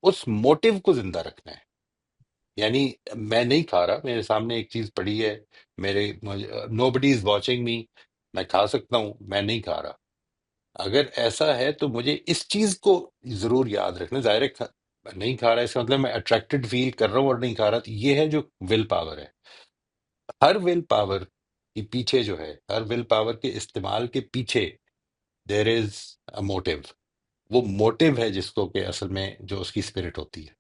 اس موٹیو کو زندہ رکھنا ہے، یعنی میں نہیں کھا رہا، میرے سامنے ایک چیز پڑی ہے، میرے نو بڈی از واچنگ می، میں کھا سکتا ہوں، میں نہیں کھا رہا، اگر ایسا ہے تو مجھے اس چیز کو ضرور یاد رکھنا. ظاہر ہے نہیں کھا رہا اس کا مطلب میں اٹریکٹڈ فیل کر رہا ہوں اور نہیں کھا رہا. تو یہ ہے جو ول پاور ہے. ہر ول پاور کے پیچھے جو ہے، ہر ول پاور کے استعمال کے پیچھے دیر از اے موٹیو. وہ موٹیو ہے جس کو کہ اصل میں جو اس کی اسپرٹ ہوتی ہے،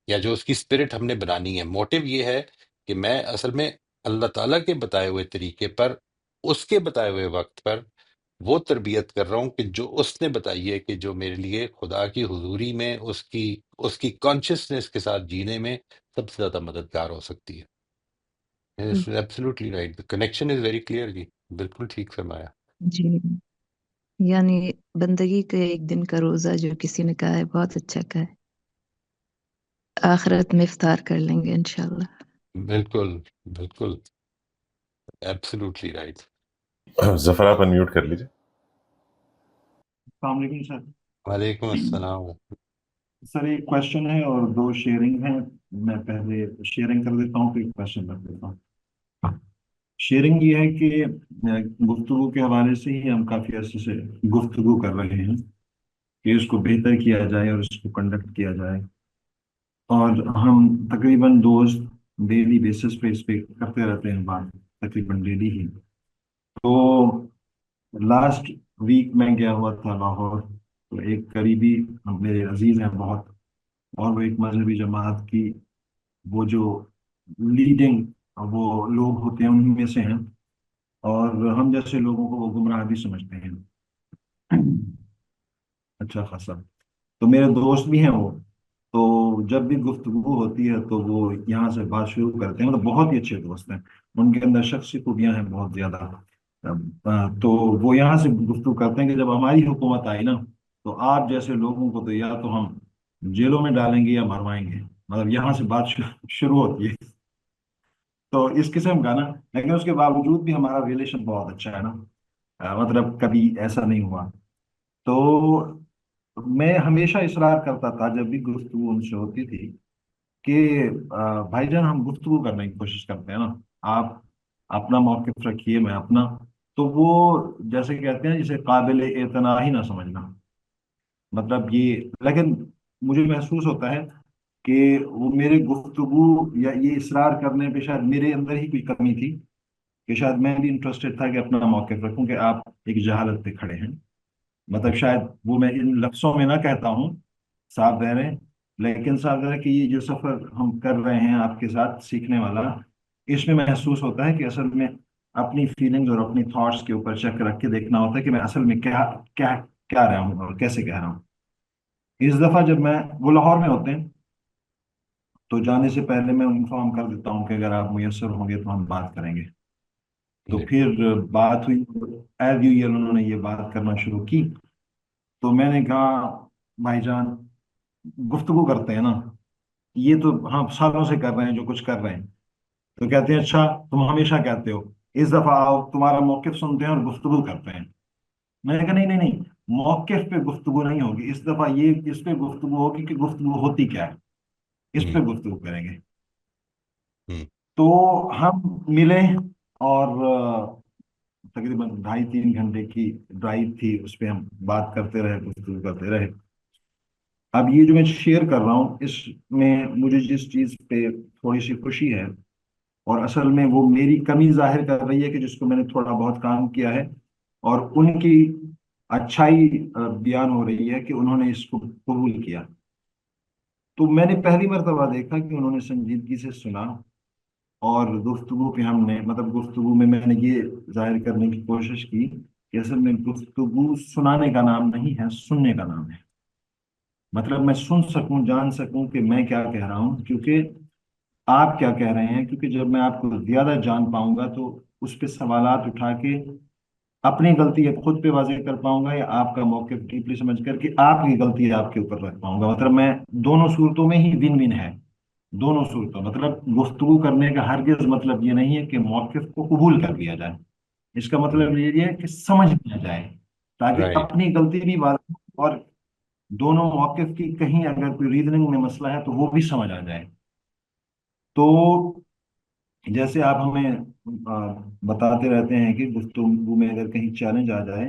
یا جو اس کی اسپرٹ ہم نے بنانی ہے. موٹیو یہ ہے کہ میں اصل میں اللہ تعالیٰ کے بتائے ہوئے طریقے پر، اس کے بتائے ہوئے وقت پر وہ تربیت کر رہا ہوں کہ جو اس نے بتائی ہے، کہ جو میرے لیے خدا کی حضوری میں اس کی کانشیسنس کے ساتھ جینے میں سب سے زیادہ مددگار ہو سکتی ہے. Absolutely right. Connection is very clear جی. بالکل ٹھیک فرمایا. جی، یعنی بندگی کا ایک دن کا روزہ جو کسی نے کہا ہے، بہت اچھا کہا ہے. آخرت میں افطار کر لیں گے انشاءاللہ. بالکل بالکل ایبسلیوٹلی رائٹ. ظفر آپ انمیوٹ کر لیجیے. السلام علیکم سر. وعلیکم السلام. سر ایک کوشچن ہے اور دو شیئرنگ ہیں. میں پہلے شیئرنگ کر دیتا ہوں پھر کوشچن رکھ دیتا ہوں. شیئرنگ یہ ہے کہ گفتگو کے حوالے سے ہی ہم کافی عرصے سے گفتگو کر رہے ہیں کہ اس کو بہتر کیا جائے اور اس کو کنڈکٹ کیا جائے. اور ہم تقریباً دوست ڈیلی بیسس پہ اس پہ کرتے رہتے ہیں بات، تقریباً ڈیلی ہی. تو لاسٹ ویک میں گیا ہوا تھا لاہور. تو ایک قریبی میرے عزیز ہیں بہت، اور وہ ایک مذہبی جماعت کی وہ جو لیڈنگ وہ لوگ ہوتے ہیں انہیں میں سے ہیں، اور ہم جیسے لوگوں کو وہ گمراہ بھی سمجھتے ہیں اچھا خاصا. تو میرے دوست بھی ہیں وہ. تو جب بھی گفتگو ہوتی ہے تو وہ یہاں سے بات شروع کرتے ہیں. مطلب بہت ہی اچھے دوست ہیں، ان کے اندر شخصی خوبیاں ہیں بہت زیادہ. تو وہ یہاں سے گفتگو کرتے ہیں کہ جب ہماری حکومت آئی نا تو آپ جیسے لوگوں کو تو یا تو ہم جیلوں میں ڈالیں گے یا مروائیں گے. مطلب یہاں سے بات شروع ہوتی ہے. تو اس قسم کا نا، لیکن اس کے باوجود بھی ہمارا ریلیشن بہت اچھا ہے نا. مطلب کبھی ایسا نہیں ہوا. تو میں ہمیشہ اصرار کرتا تھا جب بھی گفتگو ان سے ہوتی تھی کہ بھائی جان ہم گفتگو کرنے کی کوشش کرتے ہیں نا، آپ اپنا موقف رکھیے میں اپنا. تو وہ جیسے کہتے ہیں جسے قابل اعتنا ہی نہ سمجھنا. مطلب یہ، لیکن مجھے محسوس ہوتا ہے کہ وہ میرے گفتگو یا یہ اصرار کرنے پہ شاید میرے اندر ہی کوئی کمی تھی، کہ شاید میں بھی انٹرسٹڈ تھا کہ اپنا موقف رکھوں کہ آپ ایک جہالت پہ کھڑے ہیں. مطلب شاید وہ میں ان لفظوں میں نہ کہتا ہوں، صاف رہ رہے، لیکن صاف رہ کہ یہ جو سفر ہم کر رہے ہیں آپ کے ساتھ سیکھنے والا، اس میں محسوس ہوتا ہے کہ اصل میں اپنی فیلنگز اور اپنی تھاٹس کے اوپر چیک رکھ کے دیکھنا ہوتا ہے کہ میں اصل میں کیا کیا کیا رہا ہوں اور کیسے کہہ رہا ہوں. اس دفعہ جب وہ لاہور میں ہوتے ہیں تو جانے سے پہلے میں انفارم کر دیتا ہوں کہ اگر آپ میسر ہوں گے تو ہم بات کریں گے. تو جی پھر بات ہوئی، ایز یوزل انہوں نے یہ بات کرنا شروع کی. تو میں نے کہا بھائی جان گفتگو کرتے ہیں نا، یہ تو ہم سالوں سے کر رہے ہیں جو کچھ کر رہے ہیں. تو کہتے ہیں اچھا تم ہمیشہ کہتے ہو، اس دفعہ آؤ تمہارا موقف سنتے ہیں اور گفتگو کرتے ہیں. میں نے کہا نہیں نہیں نہیں، موقف پہ گفتگو نہیں ہوگی اس دفعہ، یہ اس پہ گفتگو ہوگی کہ گفتگو ہوتی کیا ہے، اس ہم، پہ گفتگو کریں گے. ہم، تو ہم ملے اور تقریباً 2.5-3 گھنٹے کی ڈرائیو تھی، اس پہ ہم بات کرتے رہے، گفتگو کرتے رہے. اب یہ جو میں شیئر کر رہا ہوں اس میں مجھے جس چیز پہ تھوڑی سی خوشی ہے، اور اصل میں وہ میری کمی ظاہر کر رہی ہے کہ جس کو میں نے تھوڑا بہت کام کیا ہے، اور ان کی اچھائی بیان ہو رہی ہے کہ انہوں نے اس کو قبول کیا. تو میں نے پہلی مرتبہ دیکھا کہ انہوں نے سنجیدگی سے سنا، اور گفتگو پہ ہم نے مطلب گفتگو میں نے یہ ظاہر کرنے کی کوشش کی کہ اصل میں گفتگو سنانے کا نام نہیں ہے، سننے کا نام ہے. مطلب میں سن سکوں، جان سکوں کہ میں کیا کہہ رہا ہوں، کیونکہ آپ کیا کہہ رہے ہیں. کیونکہ جب میں آپ کو زیادہ جان پاؤں گا تو اس پہ سوالات اٹھا کے اپنی غلطی یا خود پہ واضح کر پاؤں گا، یا آپ کا موقف ڈیپلی سمجھ کر کے آپ کی غلطی آپ کے اوپر رکھ پاؤں گا. مطلب میں دونوں صورتوں میں ہی ون ون ہے، دونوں صورتوں. مطلب گفتگو کرنے کا ہرگز مطلب یہ نہیں ہے کہ موقف کو قبول کر لیا جائے. اس کا ہم، مطلب یہ ہے کہ سمجھ لیا جائے تاکہ رائٹ. اپنی غلطی بھی واضح ہو، اور دونوں موقف کی کہیں اگر کوئی ریزننگ میں مسئلہ ہے تو وہ بھی سمجھ آ جائے. تو جیسے آپ ہمیں بتاتے رہتے ہیں کہ گفتگو میں اگر کہیں چیلنج آ جائے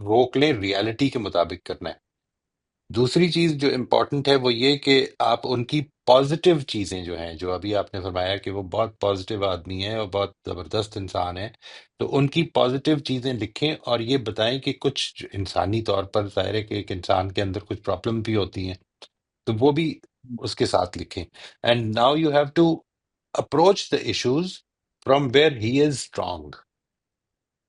روک لیں، ریالٹی کے مطابق کرنا ہے۔ دوسری چیز جو امپورٹنٹ ہے وہ یہ کہ آپ ان کی پازیٹیو چیزیں جو ہیں، جو ابھی آپ نے فرمایا کہ وہ بہت پازیٹیو آدمی ہے اور بہت زبردست انسان ہے، تو ان کی پازیٹیو چیزیں لکھیں اور یہ بتائیں کہ کچھ انسانی طور پر ظاہر ہے کہ ایک انسان کے اندر کچھ پرابلم بھی ہوتی ہیں، تو وہ بھی اس کے ساتھ لکھیں۔ And now you have to approach the issues from where he is strong,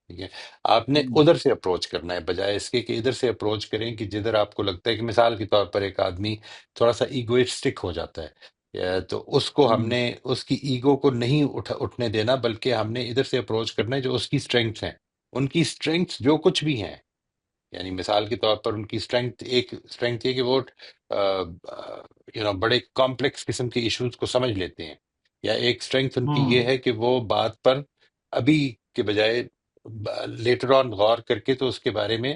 ٹھیک ہے؟ آپ نے ادھر سے اپروچ کرنا ہے، بجائے اس کے کہ ادھر سے اپروچ کریں کہ جدھر آپ کو لگتا ہے کہ مثال کے طور پر ایک آدمی تھوڑا سا ایگوئسٹک ہو جاتا ہے، تو اس کو ہم نے اس کی ایگو کو نہیں اٹھنے دینا، بلکہ ہم نے ادھر سے اپروچ کرنا ہے جو اس کی اسٹرینگس ہیں، ان کی اسٹرینگس جو کچھ بھی ہیں، یعنی مثال کے طور پر ان کی اسٹرینگتھ یہ کہ وہ بڑے کمپلیکس قسم کے ایشوز کو سمجھ لیتے ہیں، یا ایک اسٹرینگتھ ان کی یہ ہے کہ وہ بات پر ابھی کے بجائے لیٹر آن غور کر کے تو اس کے بارے میں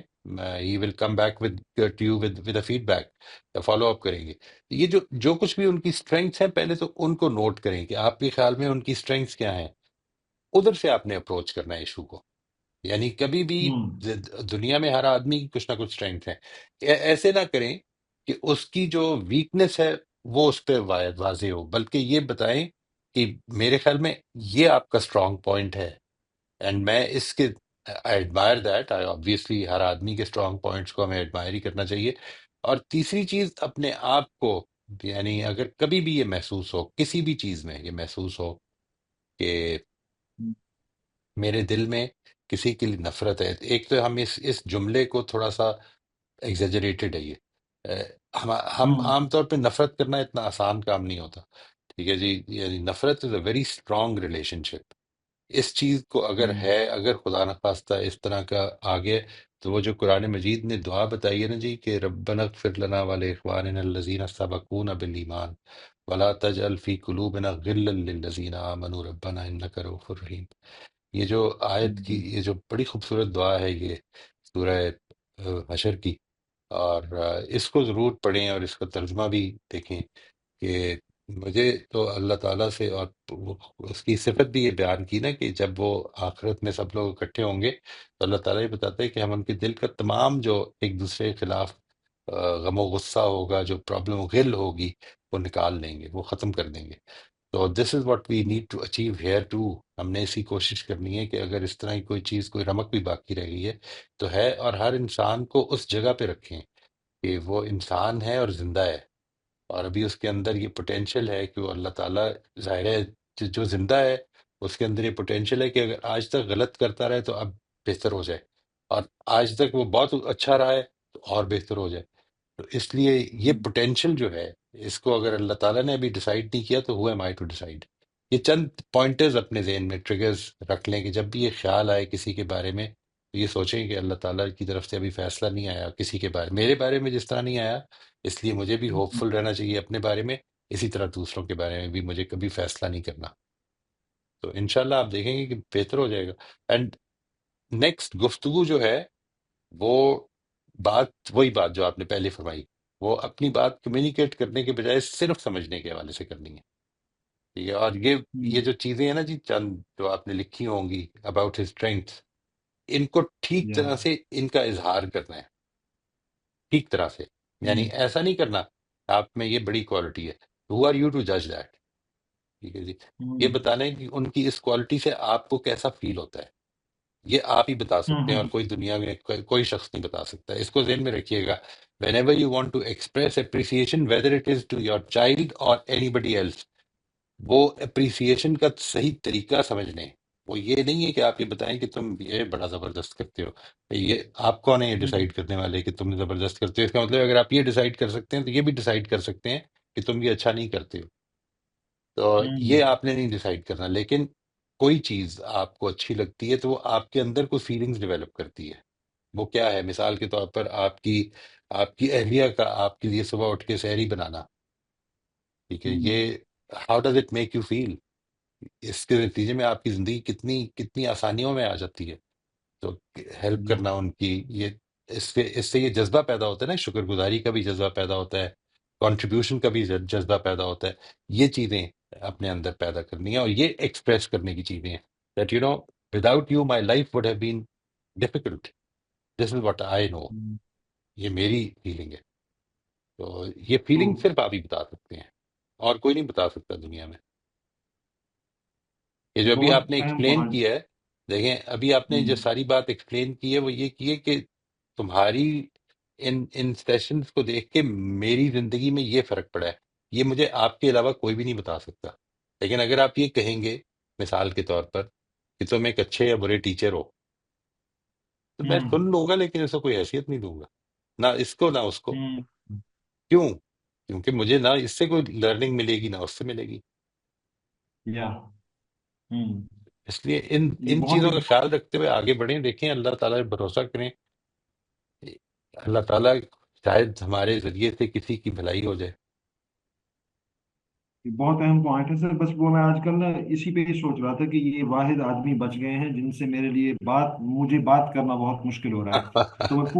he will come back with to you with a feedback, follow up کریں گے۔ یہ جو کچھ بھی ان کی اسٹرینگس ہیں پہلے تو ان کو نوٹ کریں کہ آپ کے خیال میں ان کی اسٹرینگس کیا ہیں، ادھر سے آپ نے اپروچ کرنا ہے ایشو کو۔ یعنی کبھی بھی دنیا میں ہر آدمی کی کچھ نہ کچھ اسٹرینگتھ ہے، ایسے نہ کریں کہ اس کی جو ویکنس ہے وہ اس پہ واضح ہو، بلکہ یہ بتائیں کہ میرے خیال میں یہ آپ کا اسٹرانگ پوائنٹ ہے، اینڈ میں اس کے آئی ایڈمائر دیٹ، آبویسلی ہر آدمی کے اسٹرانگ پوائنٹس کو ہمیں ایڈمائر ہی کرنا چاہیے۔ اور تیسری چیز، اپنے آپ کو، یعنی اگر کبھی بھی یہ محسوس ہو، کسی بھی چیز میں یہ محسوس ہو کہ میرے دل میں کسی کے لیے نفرت ہے، ایک تو ہم اس جملے کو تھوڑا سا ایگزیجریٹڈ ہے یہ، ہم عام طور پہ نفرت کرنا اتنا آسان کام نہیں ہوتا، ٹھیک ہے جی؟ یعنی نفرت از اے ویری اسٹرانگ ریلیشن شپ۔ اس چیز کو اگر ہے، اگر خدا نخواستہ اس طرح کا آگے، تو وہ جو قرآن مجید نے دعا بتائی ہے نا جی، کہ ربنا اغفر لنا ولاخواننا الذین سبقونا بالایمان ولا تجعل فی قلوبنا غلا للذین آمنوا ربنا انک رؤوف رحیم، یہ جو آیت کی، یہ جو بڑی خوبصورت دعا ہے یہ سورہ حشر کی، اور اس کو ضرور پڑھیں اور اس کا ترجمہ بھی دیکھیں، کہ مجھے تو اللہ تعالیٰ سے، اور اس کی صفت بھی یہ بیان کی نا کہ جب وہ آخرت میں سب لوگ اکٹھے ہوں گے تو اللہ تعالیٰ یہ بتاتا ہے کہ ہم ان کے دل کا تمام جو ایک دوسرے کے خلاف غم و غصہ ہوگا، جو پرابلم غل ہوگی، وہ نکال لیں گے، وہ ختم کر دیں گے۔ تو this is what we need to achieve here too, ہم نے اسی کوشش کرنی ہے کہ اگر اس طرح کی کوئی چیز، کوئی رمق بھی باقی رہ گئی ہے تو ہے، اور ہر انسان کو اس جگہ پہ رکھیں کہ وہ انسان ہے اور زندہ ہے، اور ابھی اس کے اندر یہ پوٹینشیل ہے کہ وہ اللہ تعالیٰ، ظاہر ہے جو زندہ ہے اس کے اندر یہ پوٹینشیل ہے کہ اگر آج تک غلط کرتا رہے تو اب بہتر ہو جائے، اور آج تک وہ بہت اچھا رہا ہے تو اور بہتر ہو جائے۔ تو اس لیے یہ پوٹینشیل جو ہے، اس کو اگر اللہ تعالیٰ نے ابھی ڈیسائیڈ نہیں کیا تو ہو ایم آئی ٹو ڈیسائیڈ؟ یہ چند پوائنٹرز اپنے ذہن میں، ٹریگرز رکھ لیں کہ جب بھی یہ خیال آئے کسی کے بارے میں تو یہ سوچیں کہ اللہ تعالیٰ کی طرف سے ابھی فیصلہ نہیں آیا کسی کے بارے، میرے بارے میں جس طرح نہیں آیا، اس لیے مجھے بھی ہوپ فل رہنا چاہیے اپنے بارے میں، اسی طرح دوسروں کے بارے میں بھی مجھے کبھی فیصلہ نہیں کرنا۔ تو انشاءاللہ آپ دیکھیں گے کہ بہتر ہو جائے گا۔ اینڈ نیکسٹ گفتگو جو ہے وہ وہی بات جو آپ نے پہلے فرمائی، وہ اپنی بات کمیونیکیٹ کرنے کے بجائے صرف سمجھنے کے حوالے سے کرنی ہے، ٹھیک ہے؟ اور یہ جو چیزیں ہیں نا جی، چند جو آپ نے لکھی ہوں گی اباؤٹ ہز اسٹرینگتھ، ان کو ٹھیک طرح سے ان کا اظہار کرنا ہے، ٹھیک طرح سے، یعنی ایسا نہیں کرنا آپ میں یہ بڑی کوالٹی ہے، ہو آر یو ٹو جج دیٹ، ٹھیک ہے جی؟ یہ بتانا ہے کہ ان کی اس کوالٹی سے آپ کو کیسا فیل ہوتا ہے، یہ آپ ہی بتا سکتے ہیں، اور کوئی دنیا میں کوئی شخص نہیں بتا سکتا۔ اس کو ذہن میں رکھیے گا، whenever you want to express appreciation whether it is to your child اور اینی بڈی ایلس، وہ اپریسیشن کا صحیح طریقہ سمجھ لیں۔ وہ یہ نہیں ہے کہ آپ یہ بتائیں کہ تم یہ بڑا زبردست کرتے ہو، یہ آپ کون ہے یہ ڈیسائیڈ کرنے والے کہ تم زبردست کرتے ہو؟ اس کا مطلب اگر آپ یہ ڈیسائیڈ کر سکتے ہیں تو یہ بھی ڈیسائیڈ کر سکتے ہیں کہ تم یہ اچھا نہیں کرتے ہو، تو یہ آپ نے نہیں ڈیسائیڈ کرنا۔ لیکن کوئی چیز آپ کو اچھی لگتی ہے تو وہ آپ کے اندر کوئی فیلنگز ڈیولپ کرتی ہے، وہ کیا ہے؟ مثال کے طور پر آپ کی اہلیہ کا آپ کے لیے صبح اٹھ کے سحری بنانا، ٹھیک ہے؟ یہ how does it make you feel? اس کے نتیجے میں آپ کی زندگی کتنی کتنی آسانیوں میں آ جاتی ہے۔ تو ہیلپ کرنا ان کی، یہ اس سے یہ جذبہ پیدا ہوتا ہے نا، شکر گزاری کا بھی جذبہ پیدا ہوتا ہے، کنٹریبیوشن کا بھی جذبہ پیدا ہوتا ہے۔ یہ چیزیں اپنے اندر پیدا کرنی ہے، اور یہ ایکسپریس کرنے کی چیزیں ہیں that without you my life would have been difficult, this is what I know, ہوں، یہ میری فیلنگ ہے. تو یہ تو فیلنگ صرف آپ ہی بتا سکتے ہیں، اور کوئی نہیں بتا سکتا دنیا میں. یہ جو ابھی بہت آپ نے اہم ایکسپلین پوائنٹ. کیا ہے، دیکھیں ابھی آپ نے جو ساری بات ایکسپلین کی ہے وہ یہ کی ہے کہ تمہاری ان سیشنز کو دیکھ کے میری زندگی میں یہ فرق پڑا ہے. یہ مجھے آپ کے علاوہ کوئی بھی نہیں بتا سکتا. لیکن اگر آپ یہ کہیں گے مثال کے طور پر کہ تم ایک اچھے یا برے ٹیچر ہو، تو میں سن لوں گا لیکن اسے کوئی حیثیت نہیں دوں گا، نہ اس کو نہ اس کو. کیوں؟ کیونکہ مجھے نہ اس سے کوئی لرننگ ملے گی نہ اس سے ملے گی. یا ہوں اس لیے ان یہ ان بہت چیزوں ہی کا خیال رکھتے ہوئے آگے بڑھیں، دیکھیں اللہ تعالیٰ پہ بھروسہ کریں. اللہ تعالیٰ شاید ہمارے ذریعے سے کسی کی بھلائی ہو جائے. بہت اہم پوائنٹ ہے سر. بس وہ میں آج کل نا اسی پہ ہی سوچ رہا تھا کہ یہ واحد آدمی بچ گئے ہیں جن سے میرے لیے مجھے بات کرنا بہت مشکل ہو رہا ہے. تو میں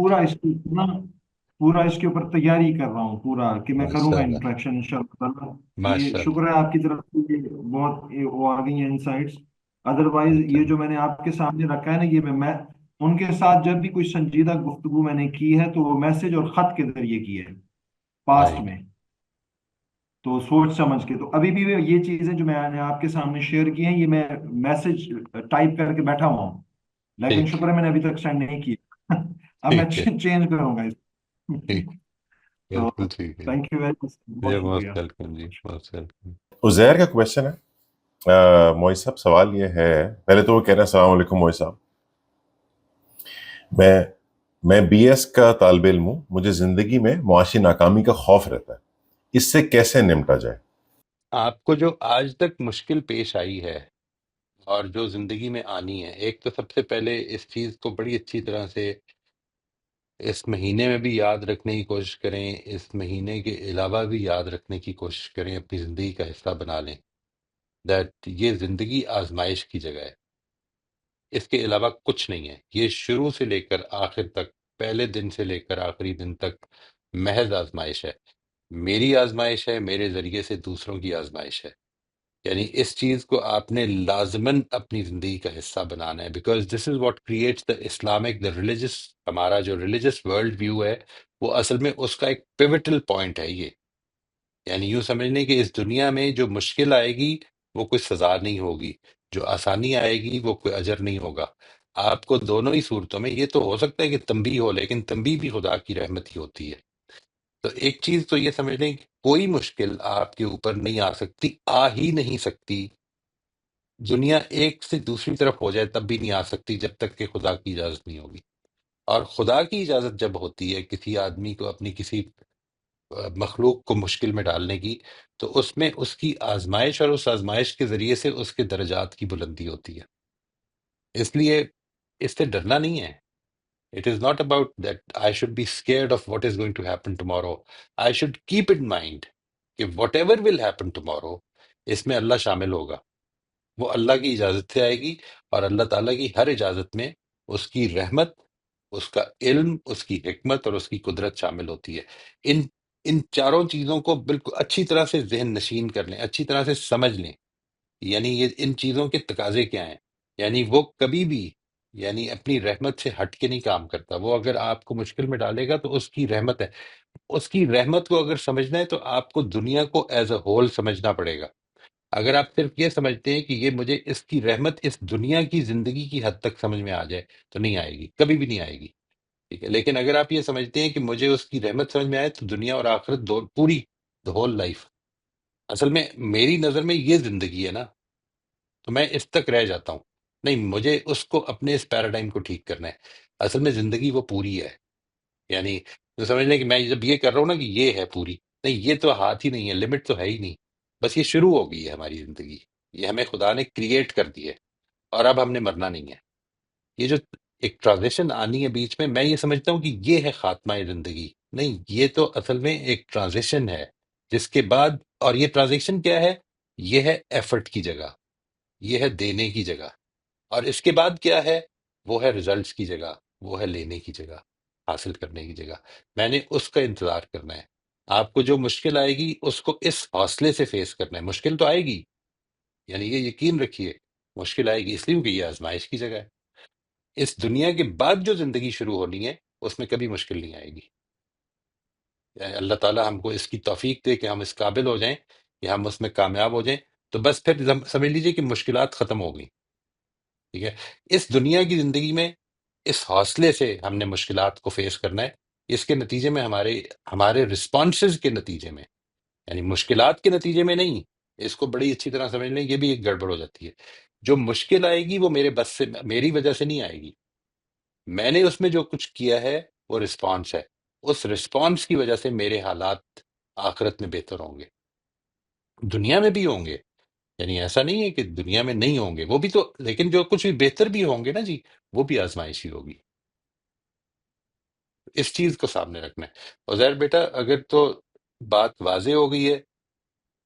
پورا اس کے اوپر تیاری کر رہا ہوں پورا کہ میں کروں ماشاء گا اللہ، انٹریکشن انشاءاللہ. یہ ماشاء اللہ. شکر ہے آپ کی طرف سے یہ بہت وہ آ گئی ہیں انسائٹس. ادروائز اچھا، یہ جو میں نے آپ کے سامنے رکھا ہے نا یہ میں ان کے ساتھ جب بھی کوئی سنجیدہ گفتگو میں نے کی ہے تو وہ میسج اور خط کے ذریعے کی ہے پاسٹ رائٹ، میں. تو سوچ سمجھ کے تو ابھی بھی یہ چیزیں جو میں نے آپ کے سامنے شیئر کی ہیں یہ میں میسج ٹائپ کر کے بیٹھا ہوا ہوں. لیکن ٹھیک ہے، شکر ہے میں نے ابھی تک سینڈ نہیں کیا. اب میں ٹھیک ہے، چینج کروں گا اس. ٹھیک، تو بالکل ٹھیک ہے. تھینک یو ویری مچ، بہت جی شکریہ. موسٹ ویلکم، جی موسٹ ویلکم. عزیر کا کویشچن ہے. موئی صاحب سوال یہ ہے، پہلے تو وہ کہہ رہے ہیں السلام علیکم موئی صاحب، میں میں بی ایس کا طالب علم ہوں، مجھے زندگی میں معاشی ناکامی کا خوف رہتا ہے، اس سے کیسے نمٹا جائے؟ آپ کو جو آج تک مشکل پیش آئی ہے اور جو زندگی میں آنی ہے، ایک تو سب سے پہلے اس چیز کو بڑی اچھی طرح سے اس مہینے میں بھی یاد رکھنے کی کوشش کریں، اس مہینے کے علاوہ بھی یاد رکھنے کی کوشش کریں، اپنی زندگی کا حصہ بنا لیں دیٹ یہ زندگی آزمائش کی جگہ ہے. اس کے علاوہ کچھ نہیں ہے. یہ شروع سے لے کر آخر تک، پہلے دن سے لے کر آخری دن تک محض آزمائش ہے. میری آزمائش ہے، میرے ذریعے سے دوسروں کی آزمائش ہے. یعنی اس چیز کو آپ نے لازماً اپنی زندگی کا حصہ بنانا ہے، because this is what creates the Islamic, the religious. ہمارا جو ریلیجس ورلڈ ویو ہے وہ اصل میں اس کا ایک پیوٹل پوائنٹ ہے یہ. یعنی یوں سمجھ لیں کہ اس دنیا میں جو مشکل آئے گی وہ کوئی سزا نہیں ہوگی، جو آسانی آئے گی وہ کوئی اجر نہیں ہوگا. آپ کو دونوں ہی صورتوں میں یہ تو ہو سکتا ہے کہ تنبیہ ہو، لیکن تنبیہ بھی خدا کی رحمت ہی ہوتی ہے. تو ایک چیز تو یہ سمجھ لیں کہ کوئی مشکل آپ کے اوپر نہیں آ سکتی، آ ہی نہیں سکتی. دنیا ایک سے دوسری طرف ہو جائے تب بھی نہیں آ سکتی جب تک کہ خدا کی اجازت نہیں ہوگی. اور خدا کی اجازت جب ہوتی ہے کسی آدمی کو اپنی کسی مخلوق کو مشکل میں ڈالنے کی، تو اس میں اس کی آزمائش اور اس آزمائش کے ذریعے سے اس کے درجات کی بلندی ہوتی ہے. اس لیے اس سے ڈرنا نہیں ہے. It is not about that I should be scared of what is going to happen tomorrow. I should keep in mind کہ whatever will happen tomorrow اس میں اللہ شامل ہوگا. وہ اللہ کی اجازت سے آئے گی، اور اللہ تعالیٰ کی ہر اجازت میں اس کی رحمت، اس کا علم، اس کی حکمت اور اس کی قدرت شامل ہوتی ہے. ان ان چاروں چیزوں کو بالکل اچھی طرح سے ذہن نشین کر لیں، اچھی طرح سے سمجھ لیں. یعنی یہ ان چیزوں کے تقاضے کیا ہیں. یعنی وہ کبھی بھی یعنی اپنی رحمت سے ہٹ کے نہیں کام کرتا. وہ اگر آپ کو مشکل میں ڈالے گا تو اس کی رحمت ہے. اس کی رحمت کو اگر سمجھنا ہے تو آپ کو دنیا کو ایز اے ہول سمجھنا پڑے گا. اگر آپ صرف یہ سمجھتے ہیں کہ یہ مجھے اس کی رحمت اس دنیا کی زندگی کی حد تک سمجھ میں آ جائے، تو نہیں آئے گی، کبھی بھی نہیں آئے گی. ٹھیک ہے، لیکن اگر آپ یہ سمجھتے ہیں کہ مجھے اس کی رحمت سمجھ میں آئے تو دنیا اور آخرت پوری the ہول لائف. اصل میں میری نظر میں یہ زندگی ہے نا، تو میں اس تک رہ جاتا ہوں. نہیں، مجھے اس کو اپنے اس پیراڈائم کو ٹھیک کرنا ہے. اصل میں زندگی وہ پوری ہے. یعنی تو سمجھ لیں کہ میں جب یہ کر رہا ہوں نا کہ یہ ہے پوری، نہیں، یہ تو ہاتھ ہی نہیں ہے، لمٹ تو ہے ہی نہیں. بس یہ شروع ہو گئی ہے ہماری زندگی. یہ ہمیں خدا نے کریٹ کر دی ہے، اور اب ہم نے مرنا نہیں ہے. یہ جو ایک ٹرانزیشن آنی ہے بیچ میں یہ سمجھتا ہوں کہ یہ ہے خاتمہ زندگی. نہیں، یہ تو اصل میں ایک ٹرانزیشن ہے جس کے بعد، اور یہ ٹرانزیشن کیا ہے؟ یہ ہے ایفرٹ کی جگہ، یہ ہے دینے کی جگہ. اور اس کے بعد کیا ہے؟ وہ ہے ریزلٹس کی جگہ، وہ ہے لینے کی جگہ، حاصل کرنے کی جگہ. میں نے اس کا انتظار کرنا ہے. آپ کو جو مشکل آئے گی اس کو اس حوصلے سے فیس کرنا ہے. مشکل تو آئے گی، یعنی یہ یقین رکھیے مشکل آئے گی، اس لیے کہ یہ آزمائش کی جگہ ہے. اس دنیا کے بعد جو زندگی شروع ہونی ہے اس میں کبھی مشکل نہیں آئے گی. اللہ تعالیٰ ہم کو اس کی توفیق دے کہ ہم اس قابل ہو جائیں یا ہم اس میں کامیاب ہو جائیں، تو بس پھر سمجھ لیجئے کہ مشکلات ختم ہو گئی. ٹھیک ہے، اس دنیا کی زندگی میں اس حوصلے سے ہم نے مشکلات کو فیس کرنا ہے. اس کے نتیجے میں ہمارے رسپانسز کے نتیجے میں، یعنی مشکلات کے نتیجے میں نہیں، اس کو بڑی اچھی طرح سمجھ لیں، یہ بھی ایک گڑبڑ ہو جاتی ہے. جو مشکل آئے گی وہ میرے بس سے، میری وجہ سے نہیں آئے گی. میں نے اس میں جو کچھ کیا ہے وہ رسپانس ہے. اس رسپانس کی وجہ سے میرے حالات آخرت میں بہتر ہوں گے، دنیا میں بھی ہوں گے. یعنی ایسا نہیں ہے کہ دنیا میں نہیں ہوں گے، وہ بھی تو، لیکن جو کچھ بھی بہتر بھی ہوں گے نا جی، وہ بھی آزمائشی ہوگی. اس چیز کو سامنے رکھنا ہے. عزیر بیٹا اگر تو بات واضح ہو گئی ہے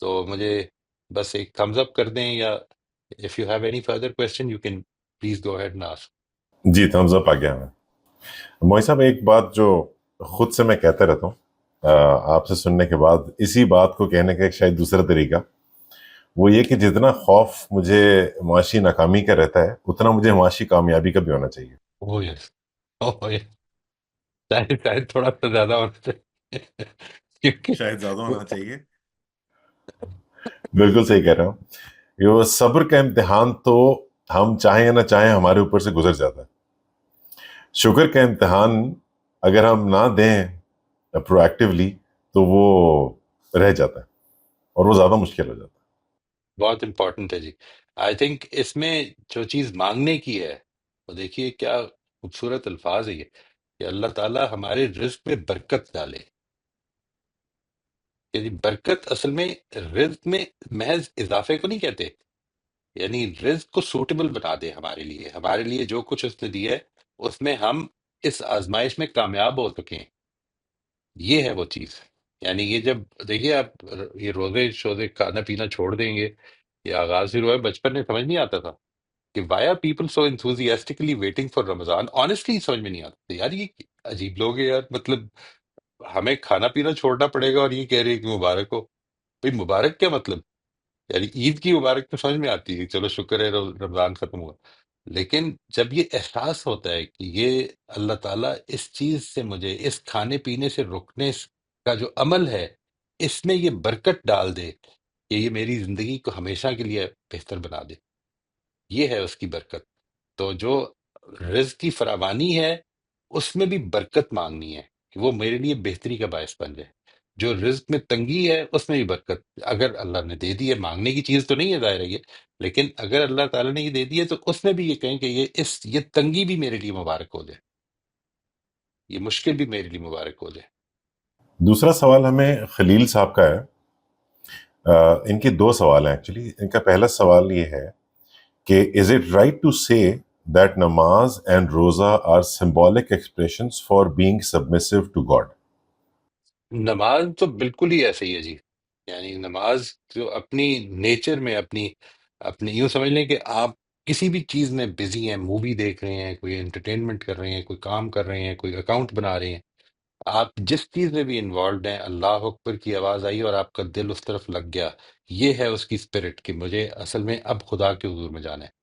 تو مجھے بس ایک تھمز اپ کر دیں، یا if you have any further question you can please go ahead and ask. جی تھمز اپ آ گیا ہمیں. موئی صاحب ایک بات جو خود سے میں کہتا رہتا ہوں آپ سے سننے کے بعد، اسی بات کو کہنے کا ایک شاید دوسرا طریقہ، وہ یہ کہ جتنا خوف مجھے معاشی ناکامی کا رہتا ہے اتنا مجھے معاشی کامیابی کا بھی ہونا چاہیے. Oh yes. Oh yes. شاید تھوڑا سا زیادہ ہونا چاہیے کیونکہ شاید زیادہ ہونا چاہیے. بالکل صحیح کہہ رہا ہوں. یہ صبر کا امتحان تو ہم چاہیں یا نہ چاہیں ہمارے اوپر سے گزر جاتا ہے. شکر کا امتحان اگر ہم نہ دیں پرو ایکٹیولی تو وہ رہ جاتا ہے اور وہ زیادہ مشکل ہو جاتا ہے. بہت امپورٹنٹ ہے جی. آئی تھنک اس میں جو چیز مانگنے کی ہے، وہ دیکھیے کیا خوبصورت الفاظ ہے یہ، کہ اللہ تعالیٰ ہمارے رزق میں برکت ڈالے. یعنی برکت اصل میں رزق میں محض اضافے کو نہیں کہتے، یعنی رزق کو سوٹیبل بنا دے ہمارے لیے جو کچھ اس نے دیا ہے اس میں ہم اس آزمائش میں کامیاب ہو سکیں. یہ ہے وہ چیز. یعنی یہ جب دیکھیے آپ یہ روزے شوزے کھانا پینا چھوڑ دیں گے، یہ آغاز ہی ہوا ہے، بچپن میں سمجھ نہیں آتا تھا کہ why are people so enthusiastically waiting for Ramadan. Honestly سمجھ میں نہیں آتا تھا یار، یہ عجیب لوگ ہیں یار. مطلب ہمیں کھانا پینا چھوڑنا پڑے گا اور یہ کہہ رہے ہیں کہ مبارک ہو. بھئی مبارک کیا مطلب؟ یعنی عید کی مبارک تو سمجھ میں آتی ہے، چلو شکر ہے رمضان ختم ہوا. لیکن جب یہ احساس ہوتا ہے کہ یہ اللہ تعالیٰ اس چیز سے مجھے، اس کھانے پینے سے رکنے کا جو عمل ہے، اس میں یہ برکت ڈال دے کہ یہ میری زندگی کو ہمیشہ کے لیے بہتر بنا دے، یہ ہے اس کی برکت. تو جو رزق کی فراوانی ہے اس میں بھی برکت مانگنی ہے کہ وہ میرے لیے بہتری کا باعث بن جائے. جو رزق میں تنگی ہے اس میں بھی برکت اگر اللہ نے دے دی ہے، مانگنے کی چیز تو نہیں ہے ظاہر ہے یہ، لیکن اگر اللہ تعالیٰ نے یہ دے دی ہے تو اس میں بھی یہ کہیں کہ یہ تنگی بھی میرے لیے مبارک ہو جائے، یہ مشکل بھی میرے لیے مبارک ہو جائے. دوسرا سوال ہمیں خلیل صاحب کا ہے. ان کے دو سوال ہیں ایکچولی. ان کا پہلا سوال یہ ہے کہ is it right to say that namaz and roza are symbolic expressions for being submissive to God? نماز تو بالکل ہی ایسے ہی ہے جی. یعنی نماز جو اپنی نیچر میں اپنی یوں سمجھ لیں کہ آپ کسی بھی چیز میں بزی ہیں، مووی دیکھ رہے ہیں، کوئی انٹرٹینمنٹ کر رہے ہیں، کوئی کام کر رہے ہیں، کوئی اکاؤنٹ بنا رہے ہیں، آپ جس چیز میں بھی انوالوڈ ہیں، اللہ اکبر کی آواز آئی اور آپ کا دل اس طرف لگ گیا، یہ ہے اس کی اسپرٹ کہ مجھے اصل میں اب خدا کے حضور میں جانا ہے.